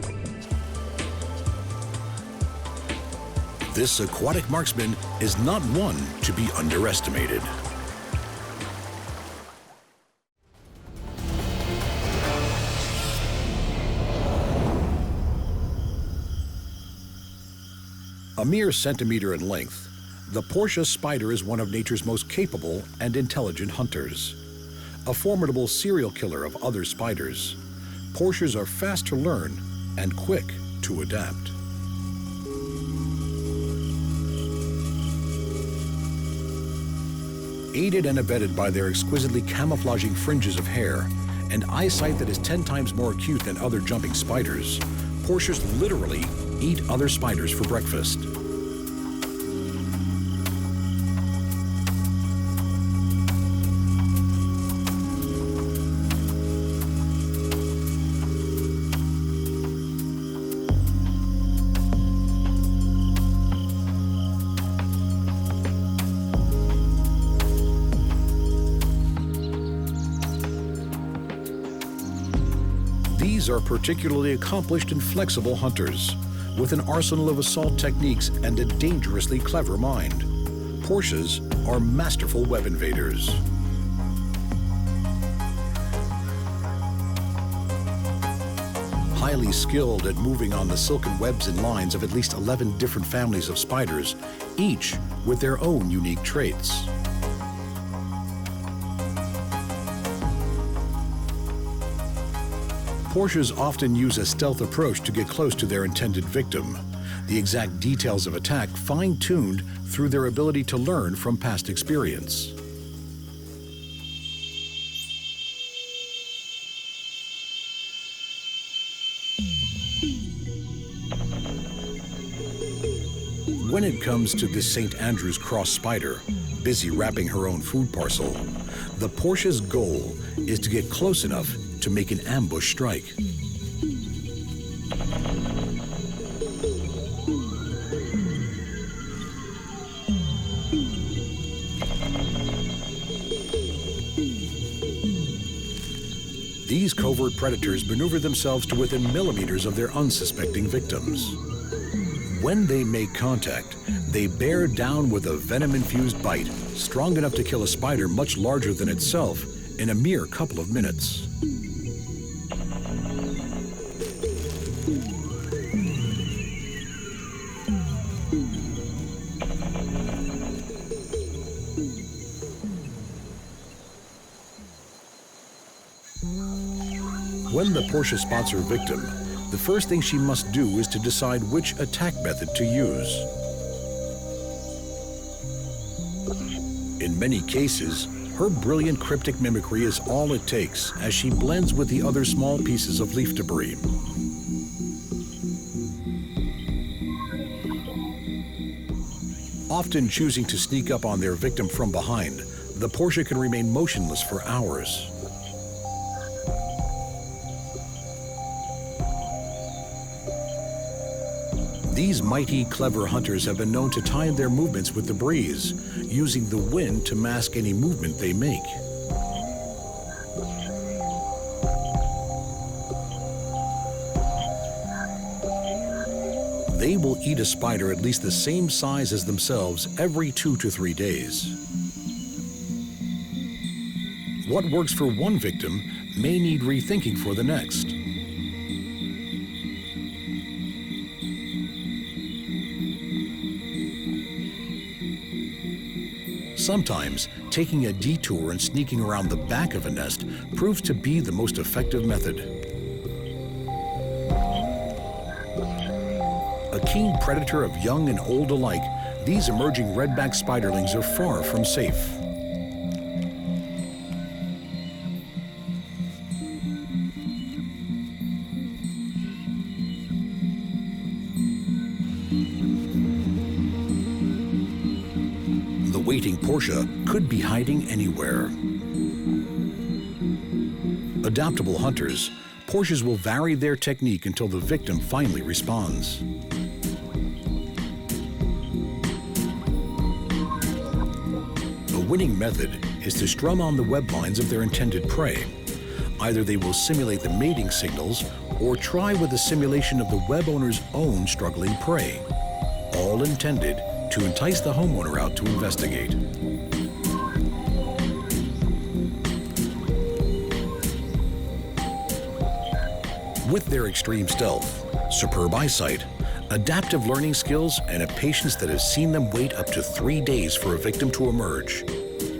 This aquatic marksman is not one to be underestimated. A mere centimeter in length, the Portia spider is one of nature's most capable and intelligent hunters. A formidable serial killer of other spiders, Portias are fast to learn and quick to adapt. Aided and abetted by their exquisitely camouflaging fringes of hair and eyesight that is 10 times more acute than other jumping spiders, Portias literally eat other spiders for breakfast. These are particularly accomplished and flexible hunters, with an arsenal of assault techniques and a dangerously clever mind. Portias are masterful web invaders. Highly skilled at moving on the silken webs and lines of at least 11 different families of spiders, each with their own unique traits. Portias often use a stealth approach to get close to their intended victim, the exact details of attack fine-tuned through their ability to learn from past experience. When it comes to this St. Andrew's cross spider, busy wrapping her own food parcel, the Portia's goal is to get close enough to make an ambush strike. These covert predators maneuver themselves to within millimeters of their unsuspecting victims. When they make contact, they bear down with a venom-infused bite, strong enough to kill a spider much larger than itself in a mere couple of minutes. When the Portia spots her victim, the first thing she must do is to decide which attack method to use. In many cases, her brilliant cryptic mimicry is all it takes as she blends with the other small pieces of leaf debris. Often choosing to sneak up on their victim from behind, the Portia can remain motionless for hours. These mighty, clever hunters have been known to time their movements with the breeze, using the wind to mask any movement they make. They will eat a spider at least the same size as themselves every 2 to 3 days. What works for one victim may need rethinking for the next. Sometimes, taking a detour and sneaking around the back of a nest proves to be the most effective method. A keen predator of young and old alike, these emerging redback spiderlings are far from safe. Waiting Portia could be hiding anywhere. Adaptable hunters, Portias will vary their technique until the victim finally responds. A winning method is to strum on the web lines of their intended prey. Either they will simulate the mating signals or try with a simulation of the web owner's own struggling prey, all intended to entice the homeowner out to investigate. With their extreme stealth, superb eyesight, adaptive learning skills, and a patience that has seen them wait up to 3 days for a victim to emerge,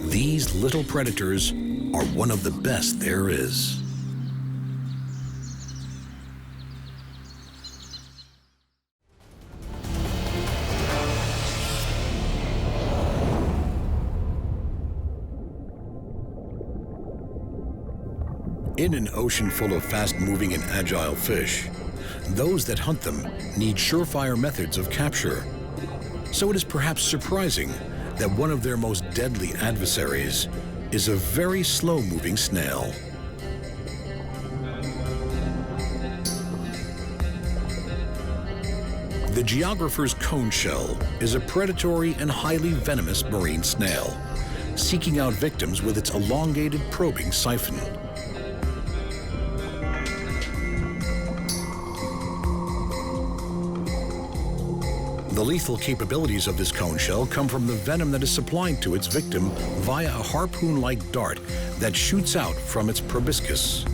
these little predators are one of the best there is. In an ocean full of fast-moving and agile fish, those that hunt them need surefire methods of capture. So it is perhaps surprising that one of their most deadly adversaries is a very slow-moving snail. The geographer's cone shell is a predatory and highly venomous marine snail, seeking out victims with its elongated probing siphon. The lethal capabilities of this cone shell come from the venom that is supplied to its victim via a harpoon-like dart that shoots out from its proboscis.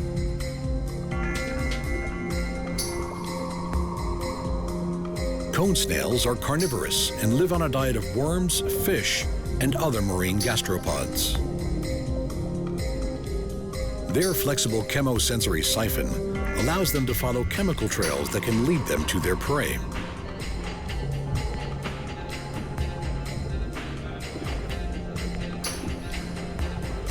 Cone snails are carnivorous and live on a diet of worms, fish, and other marine gastropods. Their flexible chemosensory siphon allows them to follow chemical trails that can lead them to their prey.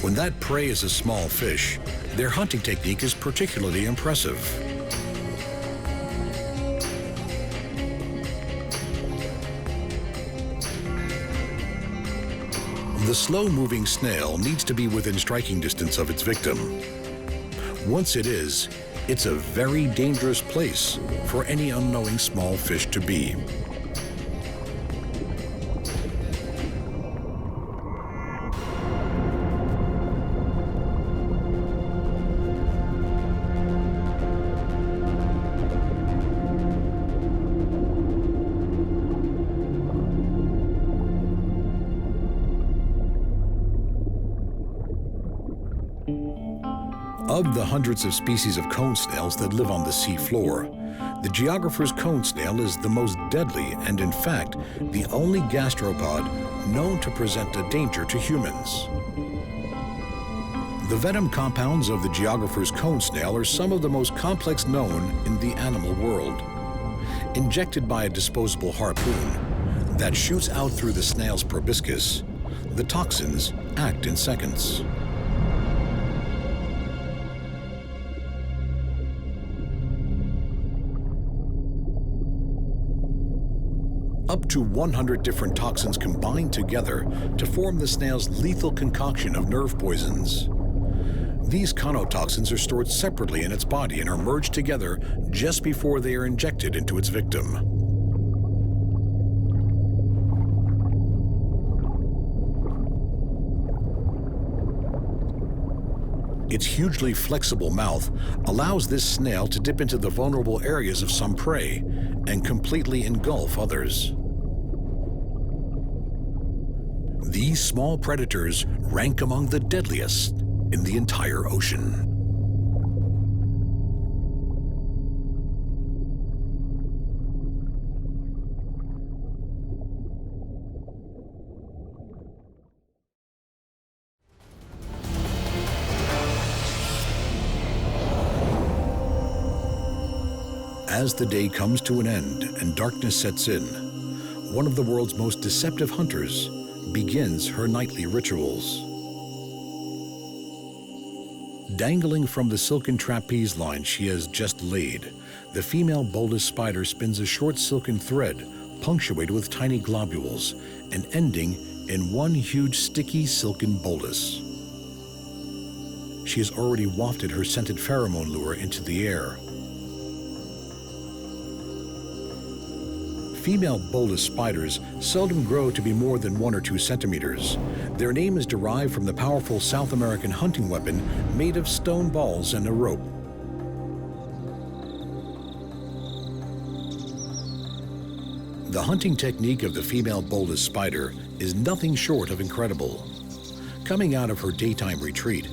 When that prey is a small fish, their hunting technique is particularly impressive. The slow-moving snail needs to be within striking distance of its victim. Once it is, it's a very dangerous place for any unknowing small fish to be. Of the hundreds of species of cone snails that live on the sea floor, the geographer's cone snail is the most deadly and, in fact, the only gastropod known to present a danger to humans. The venom compounds of the geographer's cone snail are some of the most complex known in the animal world. Injected by a disposable harpoon that shoots out through the snail's proboscis, the toxins act in seconds. Up to 100 different toxins combine together to form the snail's lethal concoction of nerve poisons. These conotoxins are stored separately in its body and are merged together just before they are injected into its victim. Its hugely flexible mouth allows this snail to dip into the vulnerable areas of some prey and completely engulf others. These small predators rank among the deadliest in the entire ocean. As the day comes to an end and darkness sets in, one of the world's most deceptive hunters begins her nightly rituals. Dangling from the silken trapeze line she has just laid, the female bolus spider spins a short silken thread punctuated with tiny globules and ending in one huge sticky silken bolus. She has already wafted her scented pheromone lure into the air. Female bolus spiders seldom grow to be more than 1 or 2 centimeters. Their name is derived from the powerful South American hunting weapon made of stone balls and a rope. The hunting technique of the female bolus spider is nothing short of incredible. Coming out of her daytime retreat,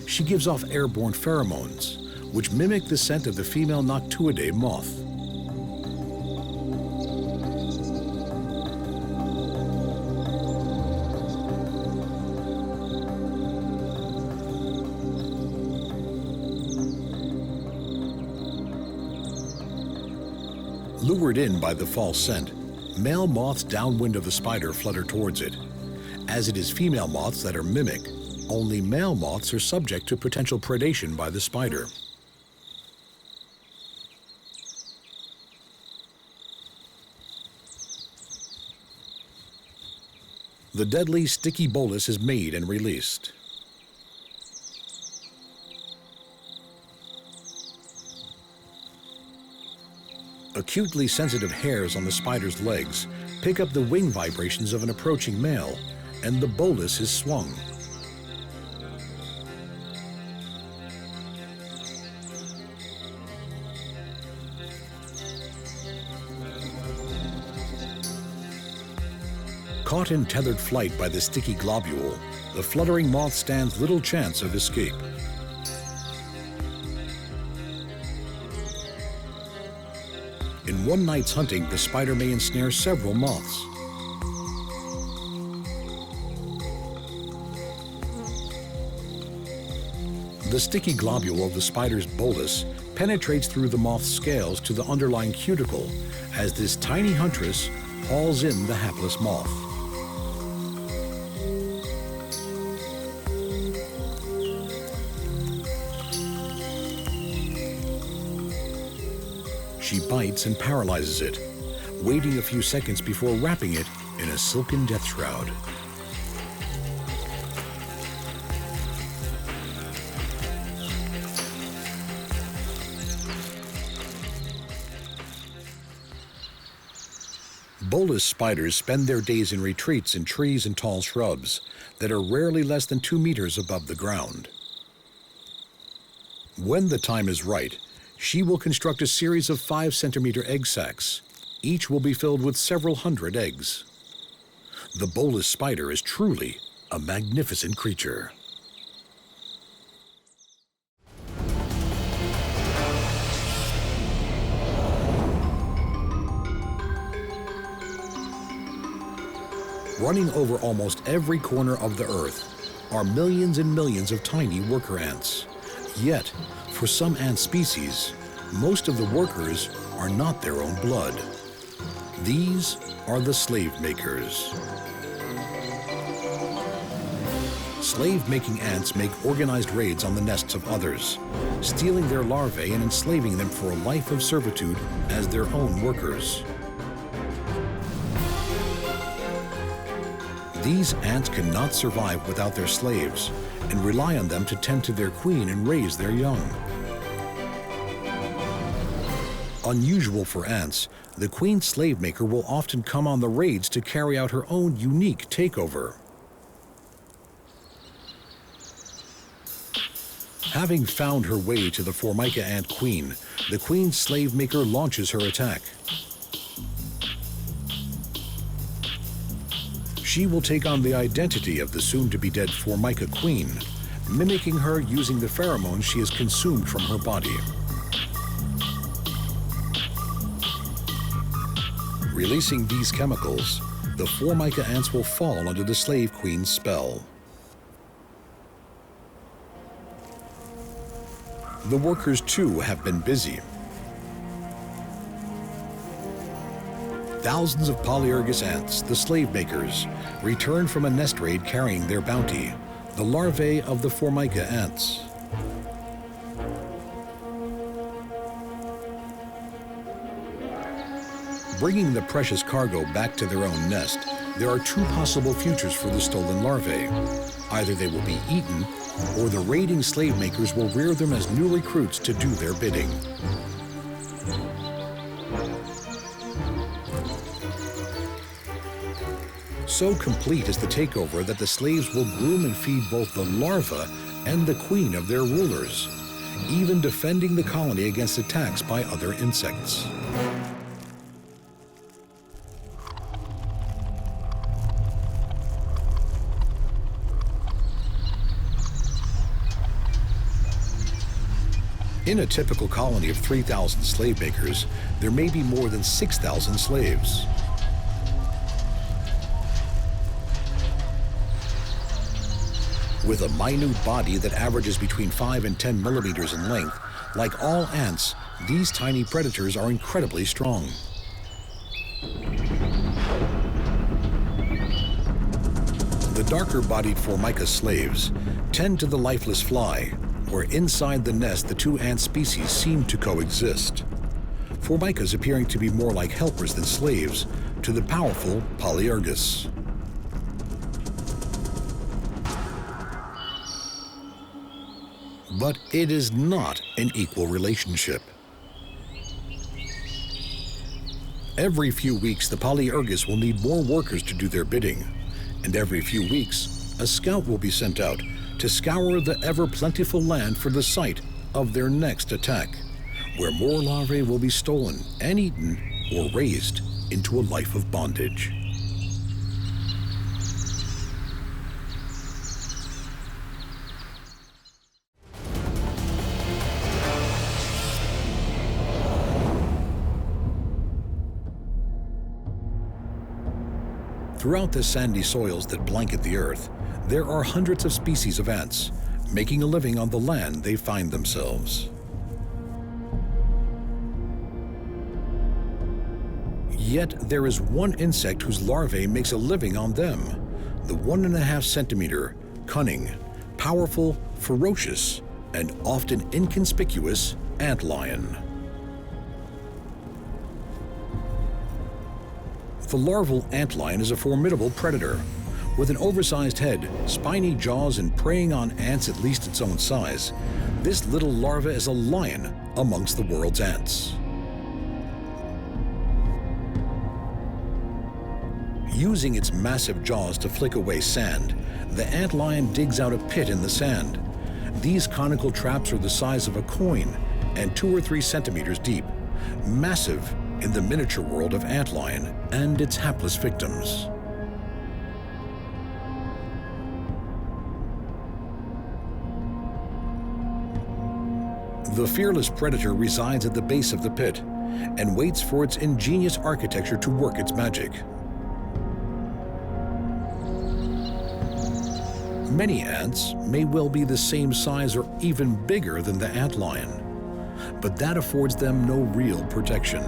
she gives off airborne pheromones, which mimic the scent of the female Noctuidae moth. Lured in by the false scent, male moths downwind of the spider flutter towards it. As it is female moths that are mimic, only male moths are subject to potential predation by the spider. The deadly sticky bolus is made and released. Acutely sensitive hairs on the spider's legs pick up the wing vibrations of an approaching male, and the bolus is swung. Caught in tethered flight by the sticky globule, the fluttering moth stands little chance of escape. In one night's hunting, the spider may ensnare several moths. The sticky globule of the spider's bolus penetrates through the moth's scales to the underlying cuticle as this tiny huntress hauls in the hapless moth. She bites and paralyzes it, waiting a few seconds before wrapping it in a silken death shroud. bolus spiders spend their days in retreats in trees and tall shrubs that are rarely less than 2 meters above the ground. When the time is right, she will construct a series of 5-centimeter egg sacs. Each will be filled with several hundred eggs. The bolus spider is truly a magnificent creature. Running over almost every corner of the earth are millions and millions of tiny worker ants. Yet, for some ant species, most of the workers are not their own blood. These are the slave makers. Slave-making ants make organized raids on the nests of others, stealing their larvae and enslaving them for a life of servitude as their own workers. These ants cannot survive without their slaves and rely on them to tend to their queen and raise their young. Unusual for ants, the queen slave maker will often come on the raids to carry out her own unique takeover. Having found her way to the Formica ant queen, the queen slave maker launches her attack. She will take on the identity of the soon-to-be-dead Formica queen, mimicking her using the pheromones she has consumed from her body. Releasing these chemicals, the Formica ants will fall under the slave queen's spell. The workers, too, have been busy. Thousands of Polyergus ants, the slave makers, return from a nest raid carrying their bounty, the larvae of the Formica ants. Bringing the precious cargo back to their own nest, there are 2 possible futures for the stolen larvae. Either they will be eaten, or the raiding slave makers will rear them as new recruits to do their bidding. So complete is the takeover that the slaves will groom and feed both the larva and the queen of their rulers, even defending the colony against attacks by other insects. In a typical colony of 3,000 slave makers, there may be more than 6,000 slaves. With a minute body that averages between 5 and 10 millimeters in length, like all ants, these tiny predators are incredibly strong. The darker-bodied Formica slaves tend to the lifeless fly, where inside the nest the 2 ant species seem to coexist. Formicas appearing to be more like helpers than slaves to the powerful Polyergus. But it is not an equal relationship. Every few weeks, the Polyergus will need more workers to do their bidding, and every few weeks, a scout will be sent out to scour the ever-plentiful land for the site of their next attack, where more larvae will be stolen and eaten or raised into a life of bondage. Throughout the sandy soils that blanket the earth, there are hundreds of species of ants, making a living on the land they find themselves. Yet there is one insect whose larvae makes a living on them, the 1.5 centimeter, cunning, powerful, ferocious, and often inconspicuous antlion. The larval antlion is a formidable predator. With an oversized head, spiny jaws, and preying on ants at least its own size, this little larva is a lion amongst the world's ants. Using its massive jaws to flick away sand, the antlion digs out a pit in the sand. These conical traps are the size of a coin and 2 or 3 centimeters deep, massive in the miniature world of antlion and its hapless victims. The fearless predator resides at the base of the pit and waits for its ingenious architecture to work its magic. Many ants may well be the same size or even bigger than the antlion, but that affords them no real protection.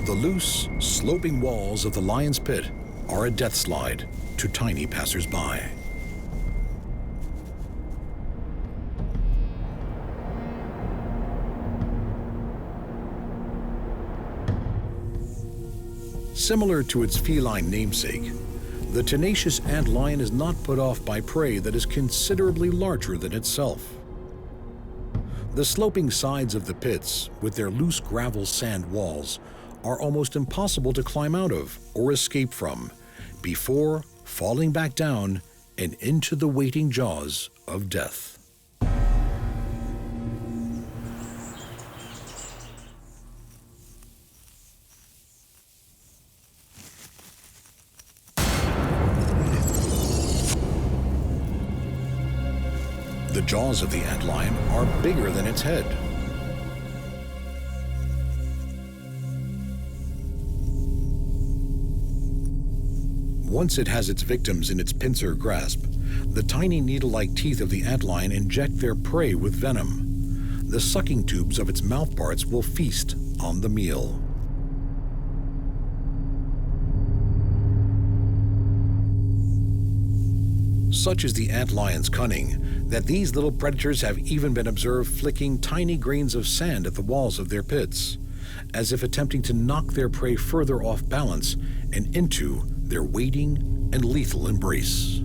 The loose, sloping walls of the lion's pit are a death slide to tiny passers-by. Similar to its feline namesake, the tenacious antlion is not put off by prey that is considerably larger than itself. The sloping sides of the pits, with their loose gravel sand walls, are almost impossible to climb out of or escape from before falling back down and into the waiting jaws of death. The jaws of the antlion are bigger than its head. Once it has its victims in its pincer grasp, the tiny needle-like teeth of the antlion inject their prey with venom. The sucking tubes of its mouthparts will feast on the meal. Such is the antlion's cunning that these little predators have even been observed flicking tiny grains of sand at the walls of their pits, as if attempting to knock their prey further off balance and into their waiting and lethal embrace.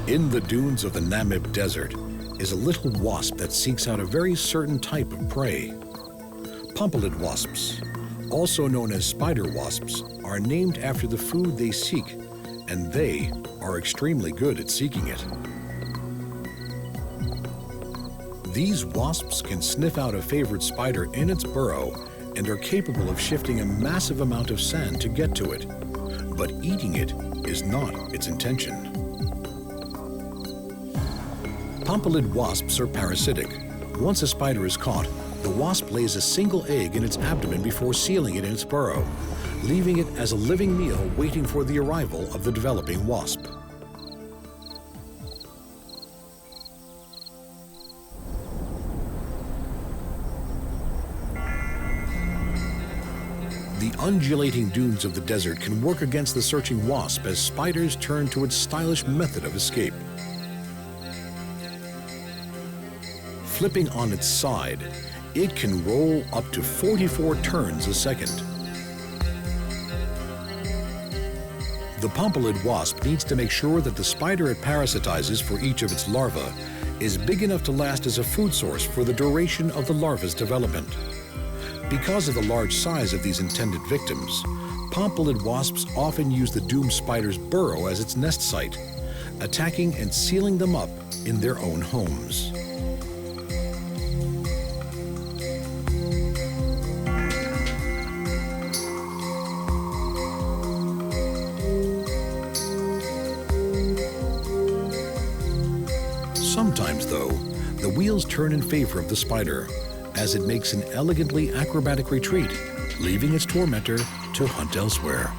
In the dunes of the Namib Desert is a little wasp that seeks out a very certain type of prey. Pompilid wasps, also known as spider wasps, are named after the food they seek, and they are extremely good at seeking it. These wasps can sniff out a favorite spider in its burrow and are capable of shifting a massive amount of sand to get to it, but eating it is not its intention. Pompilid wasps are parasitic. Once a spider is caught, the wasp lays a single egg in its abdomen before sealing it in its burrow, leaving it as a living meal waiting for the arrival of the developing wasp. The undulating dunes of the desert can work against the searching wasp as spiders turn to its stylish method of escape. Flipping on its side, it can roll up to 44 turns a second. The pompilid wasp needs to make sure that the spider it parasitizes for each of its larvae is big enough to last as a food source for the duration of the larva's development. Because of the large size of these intended victims, pompilid wasps often use the doomed spider's burrow as its nest site, attacking and sealing them up in their own homes. Sometimes, though, the wheels turn in favor of the spider as it makes an elegantly acrobatic retreat, leaving its tormentor to hunt elsewhere.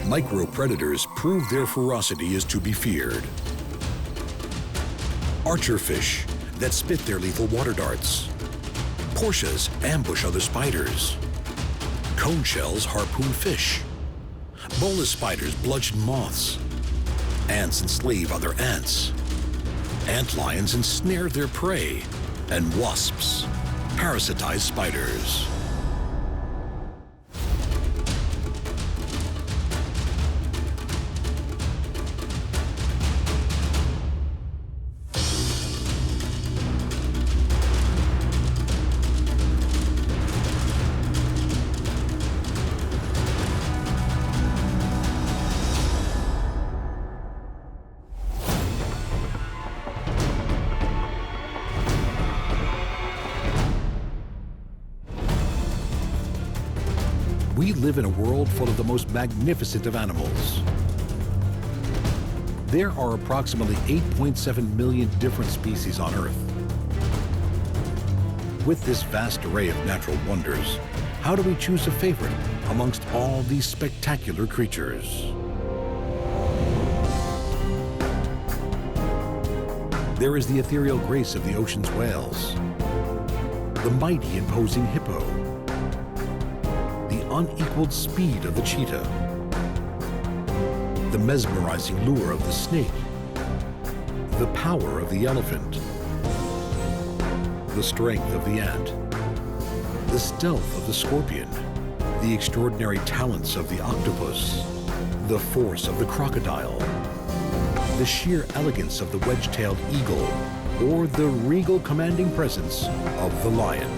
Micro-predators prove their ferocity is to be feared. Archerfish that spit their lethal water darts. Portias ambush other spiders. Cone shells harpoon fish. Bolus spiders bludgeon moths. Ants enslave other ants. Antlions ensnare their prey. And wasps parasitize spiders. We live in a world full of the most magnificent of animals. There are approximately 8.7 million different species on Earth. With this vast array of natural wonders, how do we choose a favorite amongst all these spectacular creatures? There is the ethereal grace of the ocean's whales, the mighty imposing hippo, the unequaled speed of the cheetah, the mesmerizing lure of the snake, the power of the elephant, the strength of the ant, the stealth of the scorpion, the extraordinary talents of the octopus, the force of the crocodile, the sheer elegance of the wedge-tailed eagle, or the regal commanding presence of the lion.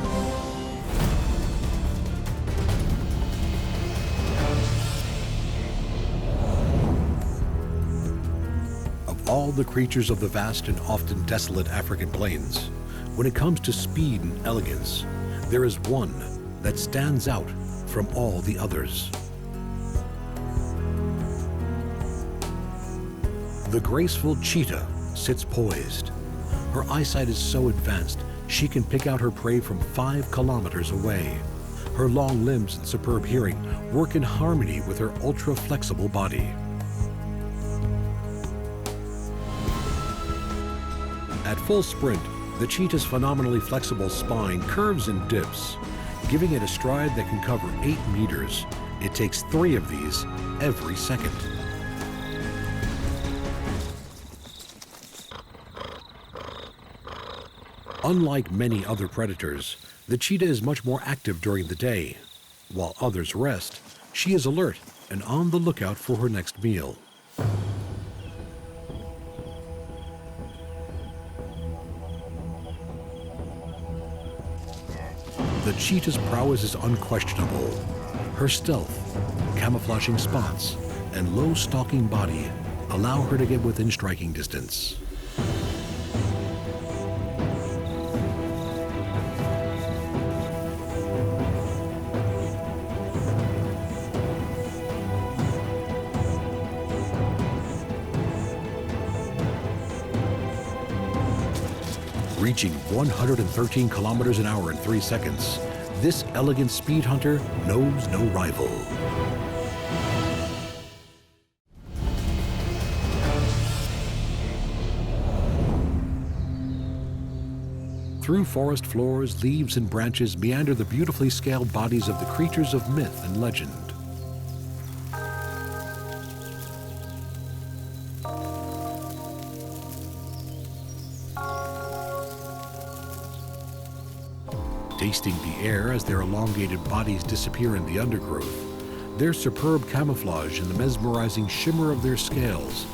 Of all the creatures of the vast and often desolate African plains, when it comes to speed and elegance, there is one that stands out from all the others. The graceful cheetah sits poised. Her eyesight is so advanced, she can pick out her prey from 5 kilometers away. Her long limbs and superb hearing work in harmony with her ultra-flexible body. At full sprint, the cheetah's phenomenally flexible spine curves and dips, giving it a stride that can cover 8 meters. It takes 3 of these every second. Unlike many other predators, the cheetah is much more active during the day. While others rest, she is alert and on the lookout for her next meal. The cheetah's prowess is unquestionable. Her stealth, camouflaging spots, and low stalking body allow her to get within striking distance. Reaching 113 kilometers an hour in 3 seconds, this elegant speed hunter knows no rival. Through forest floors, leaves and branches meander the beautifully scaled bodies of the creatures of myth and legend. Tasting the air as their elongated bodies disappear in the undergrowth, their superb camouflage and the mesmerizing shimmer of their scales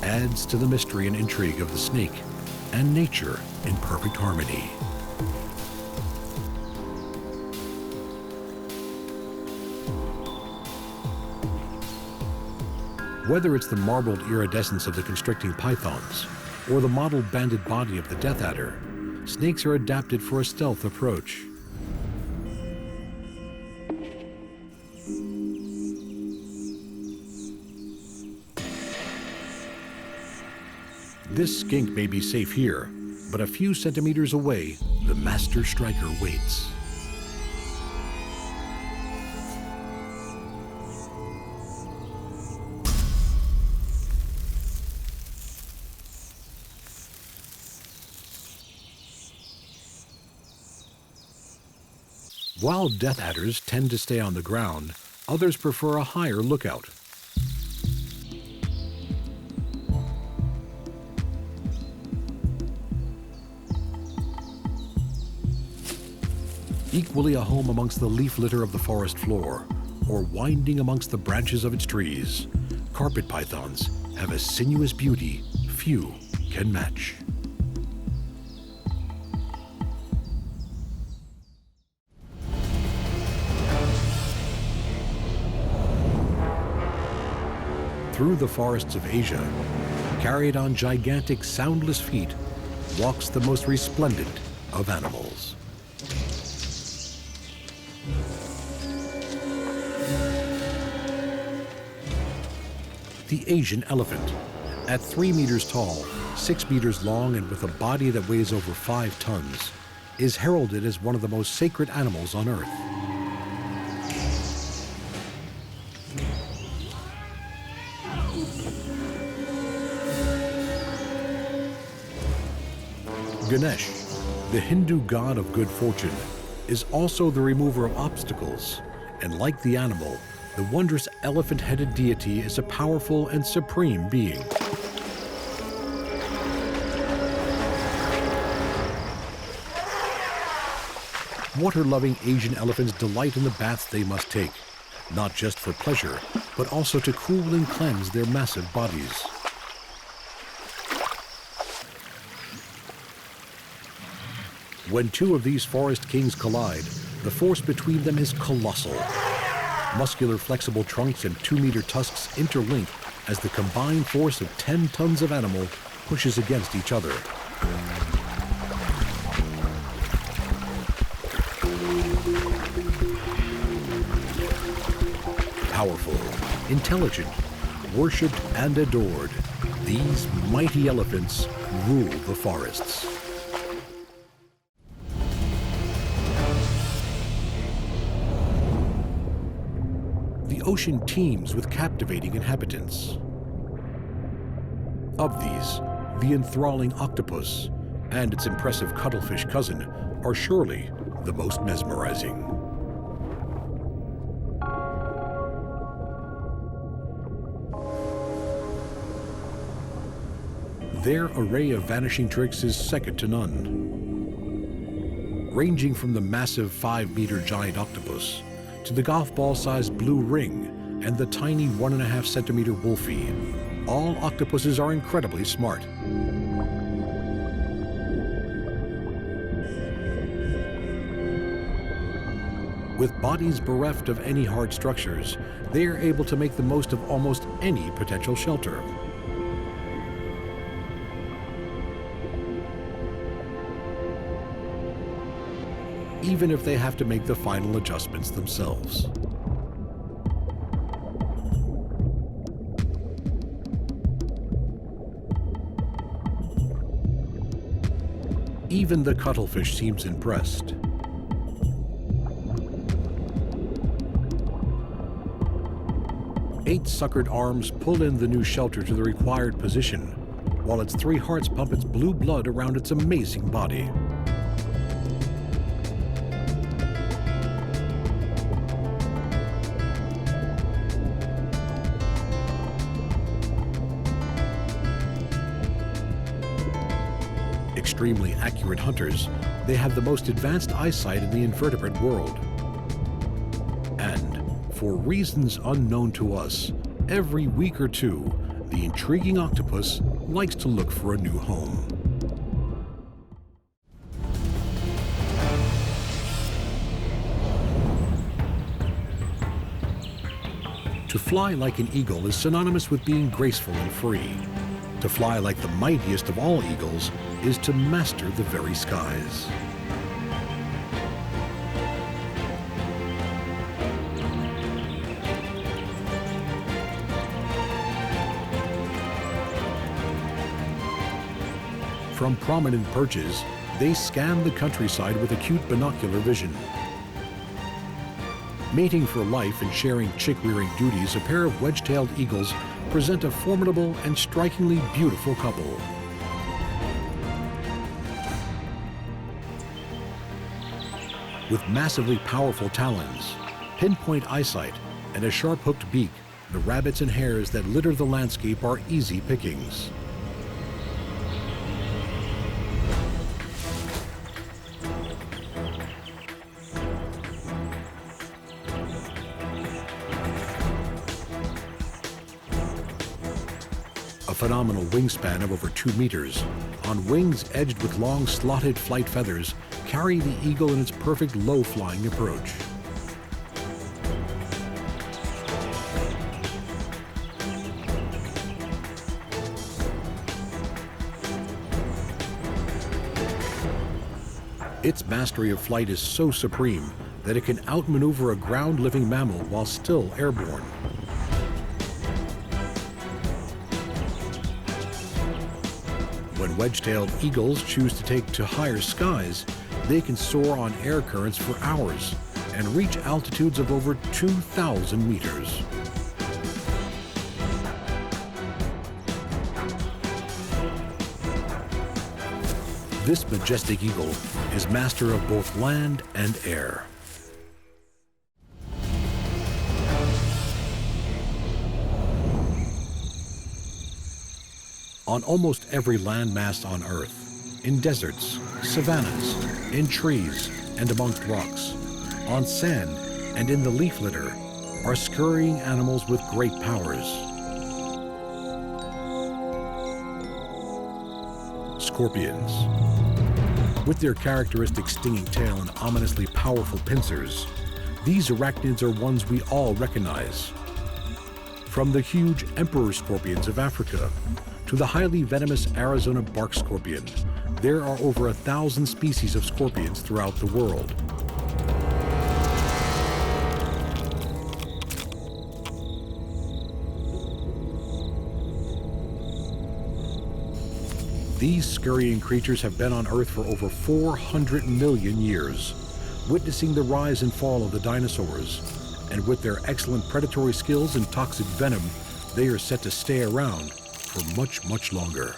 adds to the mystery and intrigue of the snake and nature in perfect harmony. Whether it's the marbled iridescence of the constricting pythons or the mottled banded body of the death adder, snakes are adapted for a stealth approach. This skink may be safe here, but a few centimeters away, the master striker waits. While death adders tend to stay on the ground, others prefer a higher lookout. Equally a home amongst the leaf litter of the forest floor, or winding amongst the branches of its trees, carpet pythons have a sinuous beauty few can match. Through the forests of Asia, carried on gigantic soundless feet, walks the most resplendent of animals. The Asian elephant, at 3 meters tall, 6 meters long, and with a body that weighs over 5 tons, is heralded as one of the most sacred animals on Earth. Ganesh, the Hindu god of good fortune, is also the remover of obstacles, and like the animal, the wondrous elephant-headed deity is a powerful and supreme being. Water-loving Asian elephants delight in the baths they must take, not just for pleasure, but also to cool and cleanse their massive bodies. When two of these forest kings collide, the force between them is colossal. Muscular, flexible trunks and 2-meter tusks interlink as the combined force of 10 tons of animal pushes against each other. Powerful, intelligent, worshipped and adored, these mighty elephants rule the forests. The ocean teems with captivating inhabitants. Of these, the enthralling octopus and its impressive cuttlefish cousin are surely the most mesmerizing. Their array of vanishing tricks is second to none. Ranging from the massive 5-meter giant octopus to the golf ball-sized blue ring and the tiny 1.5-centimeter wolfie, all octopuses are incredibly smart. With bodies bereft of any hard structures, they are able to make the most of almost any potential shelter. Even if they have to make the final adjustments themselves. Even the cuttlefish seems impressed. Eight suckered arms pull in the new shelter to the required position, while its 3 hearts pump its blue blood around its amazing body. Extremely accurate hunters, they have the most advanced eyesight in the invertebrate world. And, for reasons unknown to us, every week or two, the intriguing octopus likes to look for a new home. To fly like an eagle is synonymous with being graceful and free. To fly like the mightiest of all eagles is to master the very skies. From prominent perches, they scan the countryside with acute binocular vision. Mating for life and sharing chick-rearing duties, a pair of wedge-tailed eagles present a formidable and strikingly beautiful couple. With massively powerful talons, pinpoint eyesight, and a sharp-hooked beak, the rabbits and hares that litter the landscape are easy pickings. A phenomenal wingspan of over 2 meters, on wings edged with long slotted flight feathers, carry the eagle in its perfect low-flying approach. Its mastery of flight is so supreme that it can outmaneuver a ground-living mammal while still airborne. When wedge-tailed eagles choose to take to higher skies, they can soar on air currents for hours and reach altitudes of over 2,000 meters. This majestic eagle is master of both land and air. On almost every landmass on Earth, in deserts, savannas, in trees, and amongst rocks, on sand, and in the leaf litter, are scurrying animals with great powers. Scorpions. With their characteristic stinging tail and ominously powerful pincers, these arachnids are ones we all recognize. From the huge emperor scorpions of Africa to the highly venomous Arizona bark scorpion, there are over 1,000 species of scorpions throughout the world. These scurrying creatures have been on Earth for over 400 million years, witnessing the rise and fall of the dinosaurs. And with their excellent predatory skills and toxic venom, they are set to stay around for much, much longer.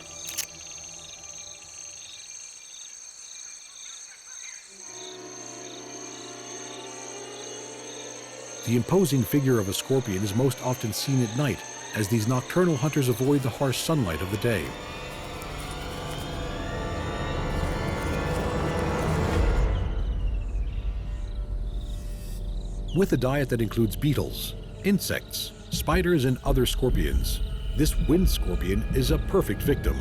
The imposing figure of a scorpion is most often seen at night, as these nocturnal hunters avoid the harsh sunlight of the day. With a diet that includes beetles, insects, spiders, and other scorpions, this wind scorpion is a perfect victim.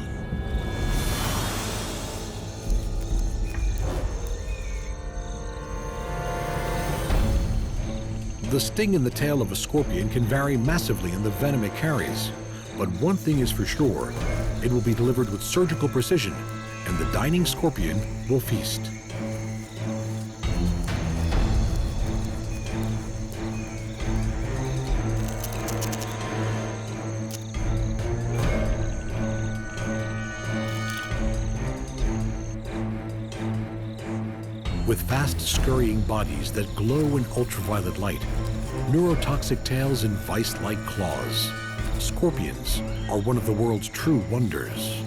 The sting in the tail of a scorpion can vary massively in the venom it carries, but one thing is for sure, it will be delivered with surgical precision, and the dining scorpion will feast. With fast scurrying bodies that glow in ultraviolet light, neurotoxic tails and vice-like claws, scorpions are one of the world's true wonders.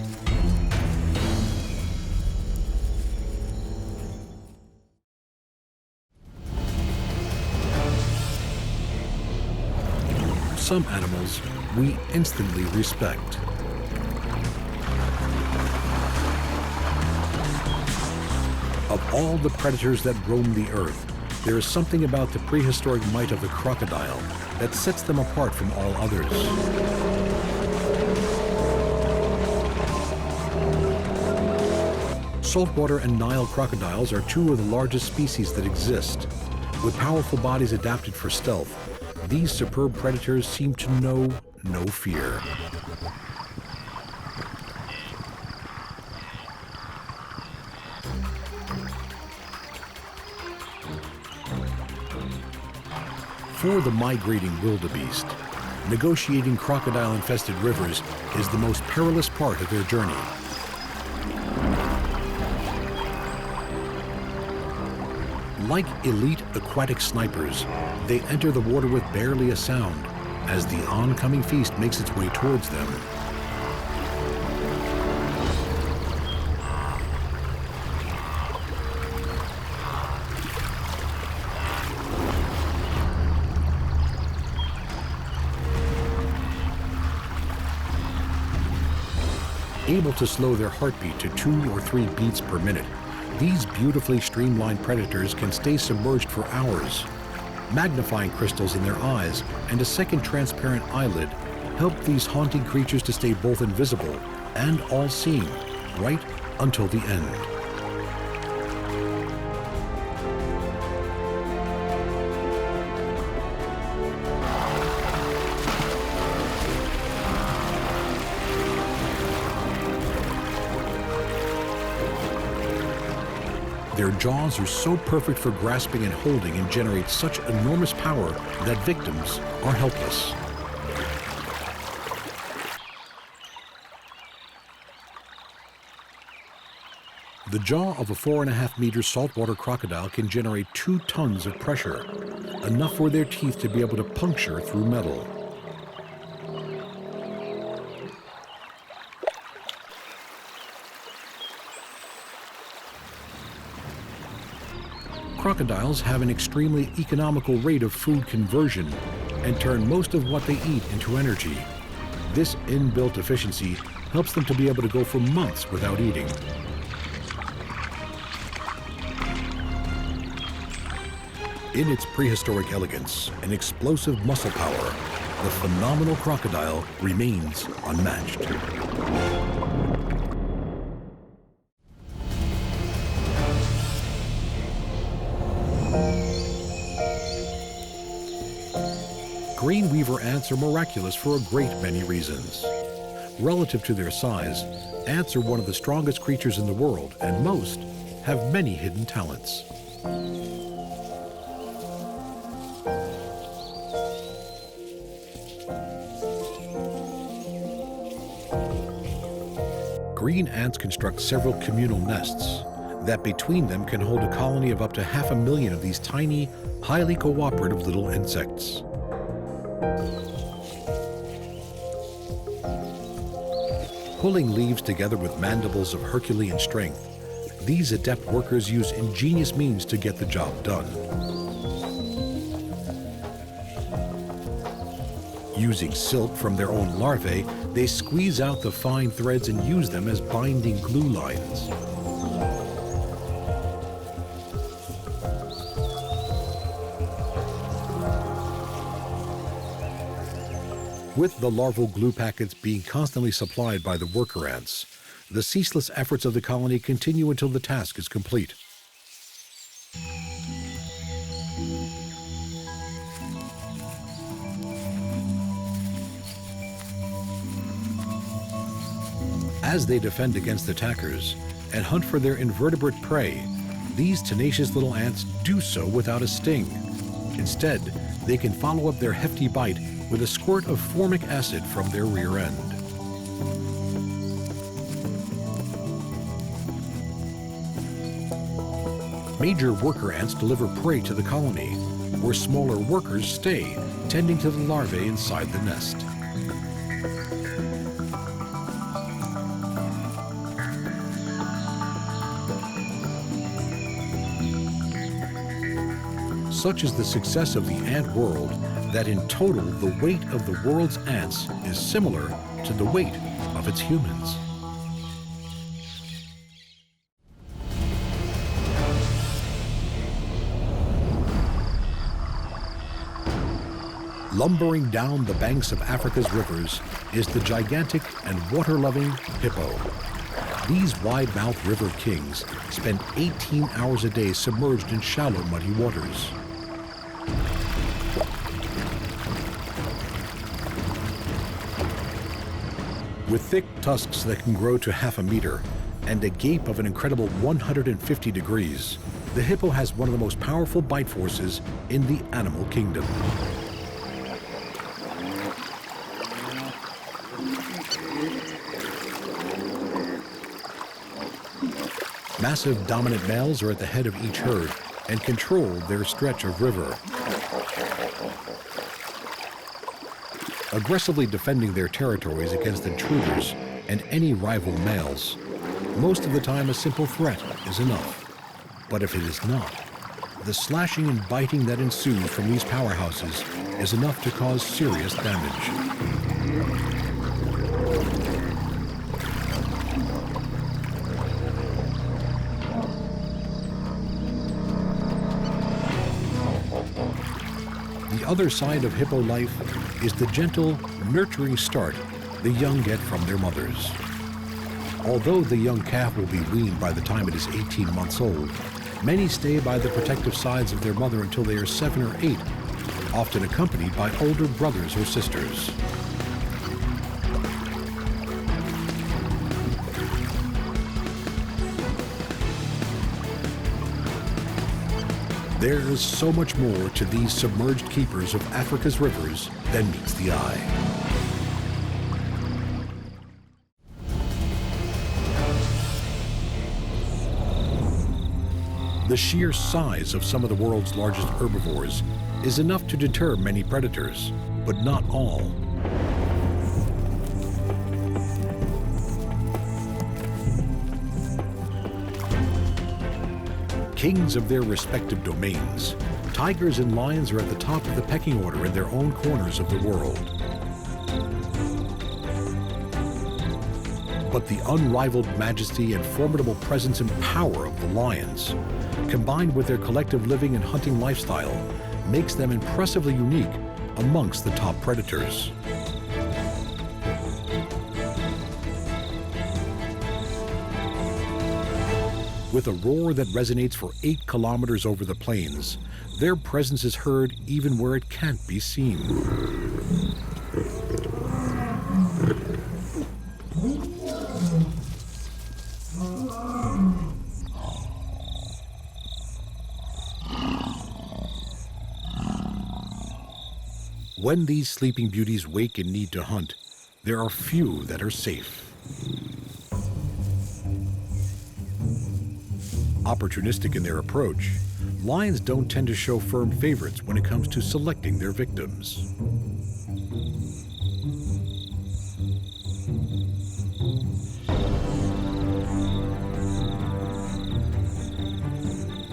Some animals we instantly respect. Of all the predators that roam the earth, there is something about the prehistoric might of the crocodile that sets them apart from all others. Saltwater and Nile crocodiles are two of the largest species that exist. With powerful bodies adapted for stealth, these superb predators seem to know no fear. For the migrating wildebeest, negotiating crocodile-infested rivers is the most perilous part of their journey. Like elite aquatic snipers, they enter the water with barely a sound as the oncoming feast makes its way towards them. Able to slow their heartbeat to 2 or 3 beats per minute, these beautifully streamlined predators can stay submerged for hours. Magnifying crystals in their eyes and a second transparent eyelid help these haunting creatures to stay both invisible and all-seeing right until the end. Their jaws are so perfect for grasping and holding and generate such enormous power that victims are helpless. The jaw of a 4.5-meter saltwater crocodile can generate 2 tons of pressure, enough for their teeth to be able to puncture through metal. Crocodiles have an extremely economical rate of food conversion and turn most of what they eat into energy. This inbuilt efficiency helps them to be able to go for months without eating. In its prehistoric elegance and explosive muscle power, the phenomenal crocodile remains unmatched. Green weaver ants are miraculous for a great many reasons. Relative to their size, ants are one of the strongest creatures in the world, and most have many hidden talents. Green ants construct several communal nests that between them can hold a colony of up to 500,000 of these tiny, highly cooperative little insects. Pulling leaves together with mandibles of Herculean strength, these adept workers use ingenious means to get the job done. Using silk from their own larvae, they squeeze out the fine threads and use them as binding glue lines. With the larval glue packets being constantly supplied by the worker ants, the ceaseless efforts of the colony continue until the task is complete. As they defend against attackers and hunt for their invertebrate prey, these tenacious little ants do so without a sting. Instead, they can follow up their hefty bite with a squirt of formic acid from their rear end. Major worker ants deliver prey to the colony, where smaller workers stay, tending to the larvae inside the nest. Such is the success of the ant world that in total the weight of the world's ants is similar to the weight of its humans. Lumbering down the banks of Africa's rivers is the gigantic and water-loving hippo. These wide-mouthed river kings spend 18 hours a day submerged in shallow, muddy waters. With thick tusks that can grow to 1/2 meter and a gape of an incredible 150 degrees, the hippo has one of the most powerful bite forces in the animal kingdom. Massive dominant males are at the head of each herd and control their stretch of river. Aggressively defending their territories against intruders and any rival males. Most of the time, a simple threat is enough. But if it is not, the slashing and biting that ensues from these powerhouses is enough to cause serious damage. The other side of hippo life is the gentle, nurturing start the young get from their mothers. Although the young calf will be weaned by the time it is 18 months old, many stay by the protective sides of their mother until they are 7 or 8, often accompanied by older brothers or sisters. There is so much more to these submerged keepers of Africa's rivers than meets the eye. The sheer size of some of the world's largest herbivores is enough to deter many predators, but not all. Kings of their respective domains, tigers and lions are at the top of the pecking order in their own corners of the world. But the unrivaled majesty and formidable presence and power of the lions, combined with their collective living and hunting lifestyle, makes them impressively unique amongst the top predators. With a roar that resonates for 8 kilometers over the plains, their presence is heard even where it can't be seen. When these sleeping beauties wake and need to hunt, there are few that are safe. Opportunistic in their approach, lions don't tend to show firm favorites when it comes to selecting their victims.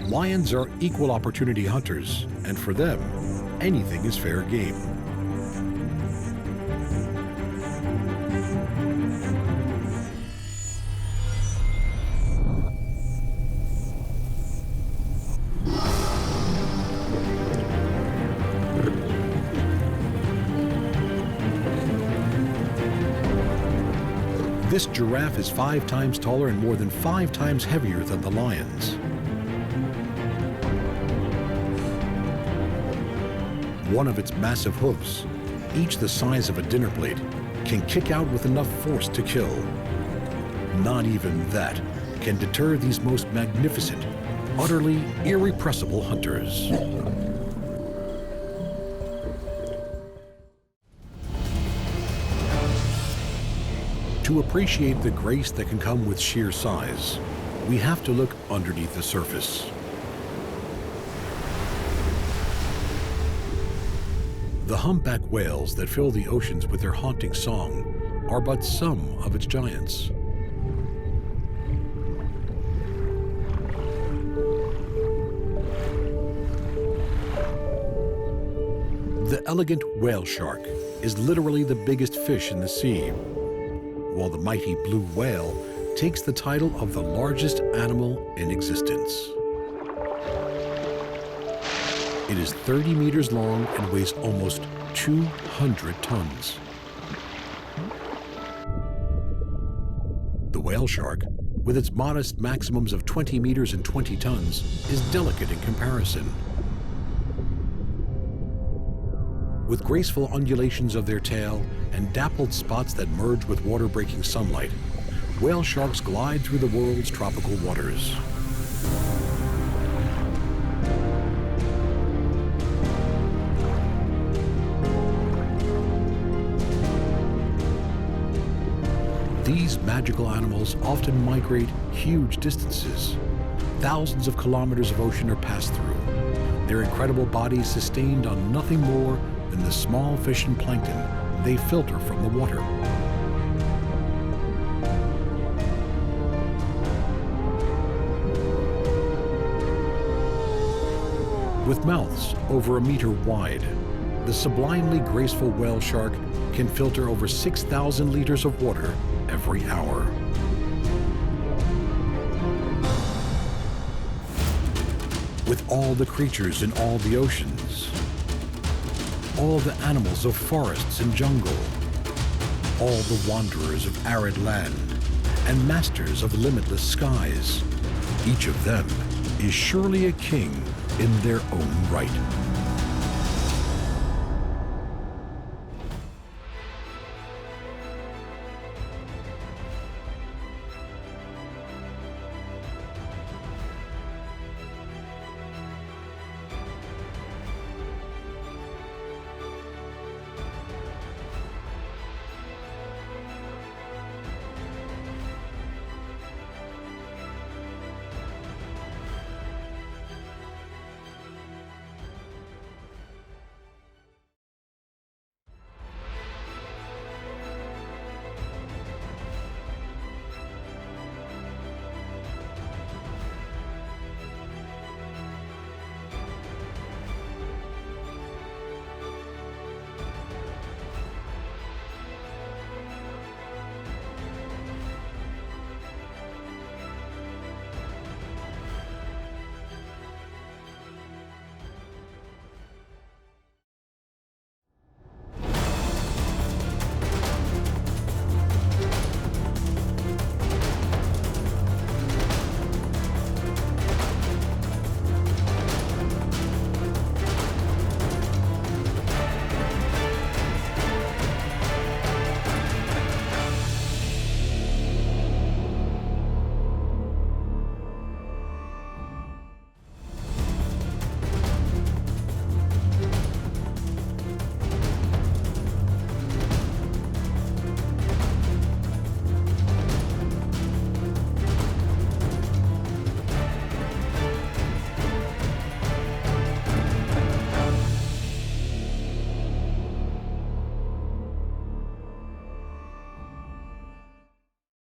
Lions are equal opportunity hunters, and for them, anything is fair game. This giraffe is 5 times taller and more than 5 times heavier than the lions. One of its massive hoofs, each the size of a dinner plate, can kick out with enough force to kill. Not even that can deter these most magnificent, utterly irrepressible hunters. To appreciate the grace that can come with sheer size, we have to look underneath the surface. The humpback whales that fill the oceans with their haunting song are but some of its giants. The elegant whale shark is literally the biggest fish in the sea, while the mighty blue whale takes the title of the largest animal in existence. It is 30 meters long and weighs almost 200 tons. The whale shark, with its modest maximums of 20 meters and 20 tons, is delicate in comparison. With graceful undulations of their tail and dappled spots that merge with water-breaking sunlight, whale sharks glide through the world's tropical waters. These magical animals often migrate huge distances. Thousands of kilometers of ocean are passed through, their incredible bodies sustained on nothing more than the small fish and plankton they filter from the water. With mouths over a meter wide, the sublimely graceful whale shark can filter over 6,000 liters of water every hour. With all the creatures in all the oceans, all the animals of forests and jungle, all the wanderers of arid land, and masters of limitless skies. Each of them is surely a king in their own right.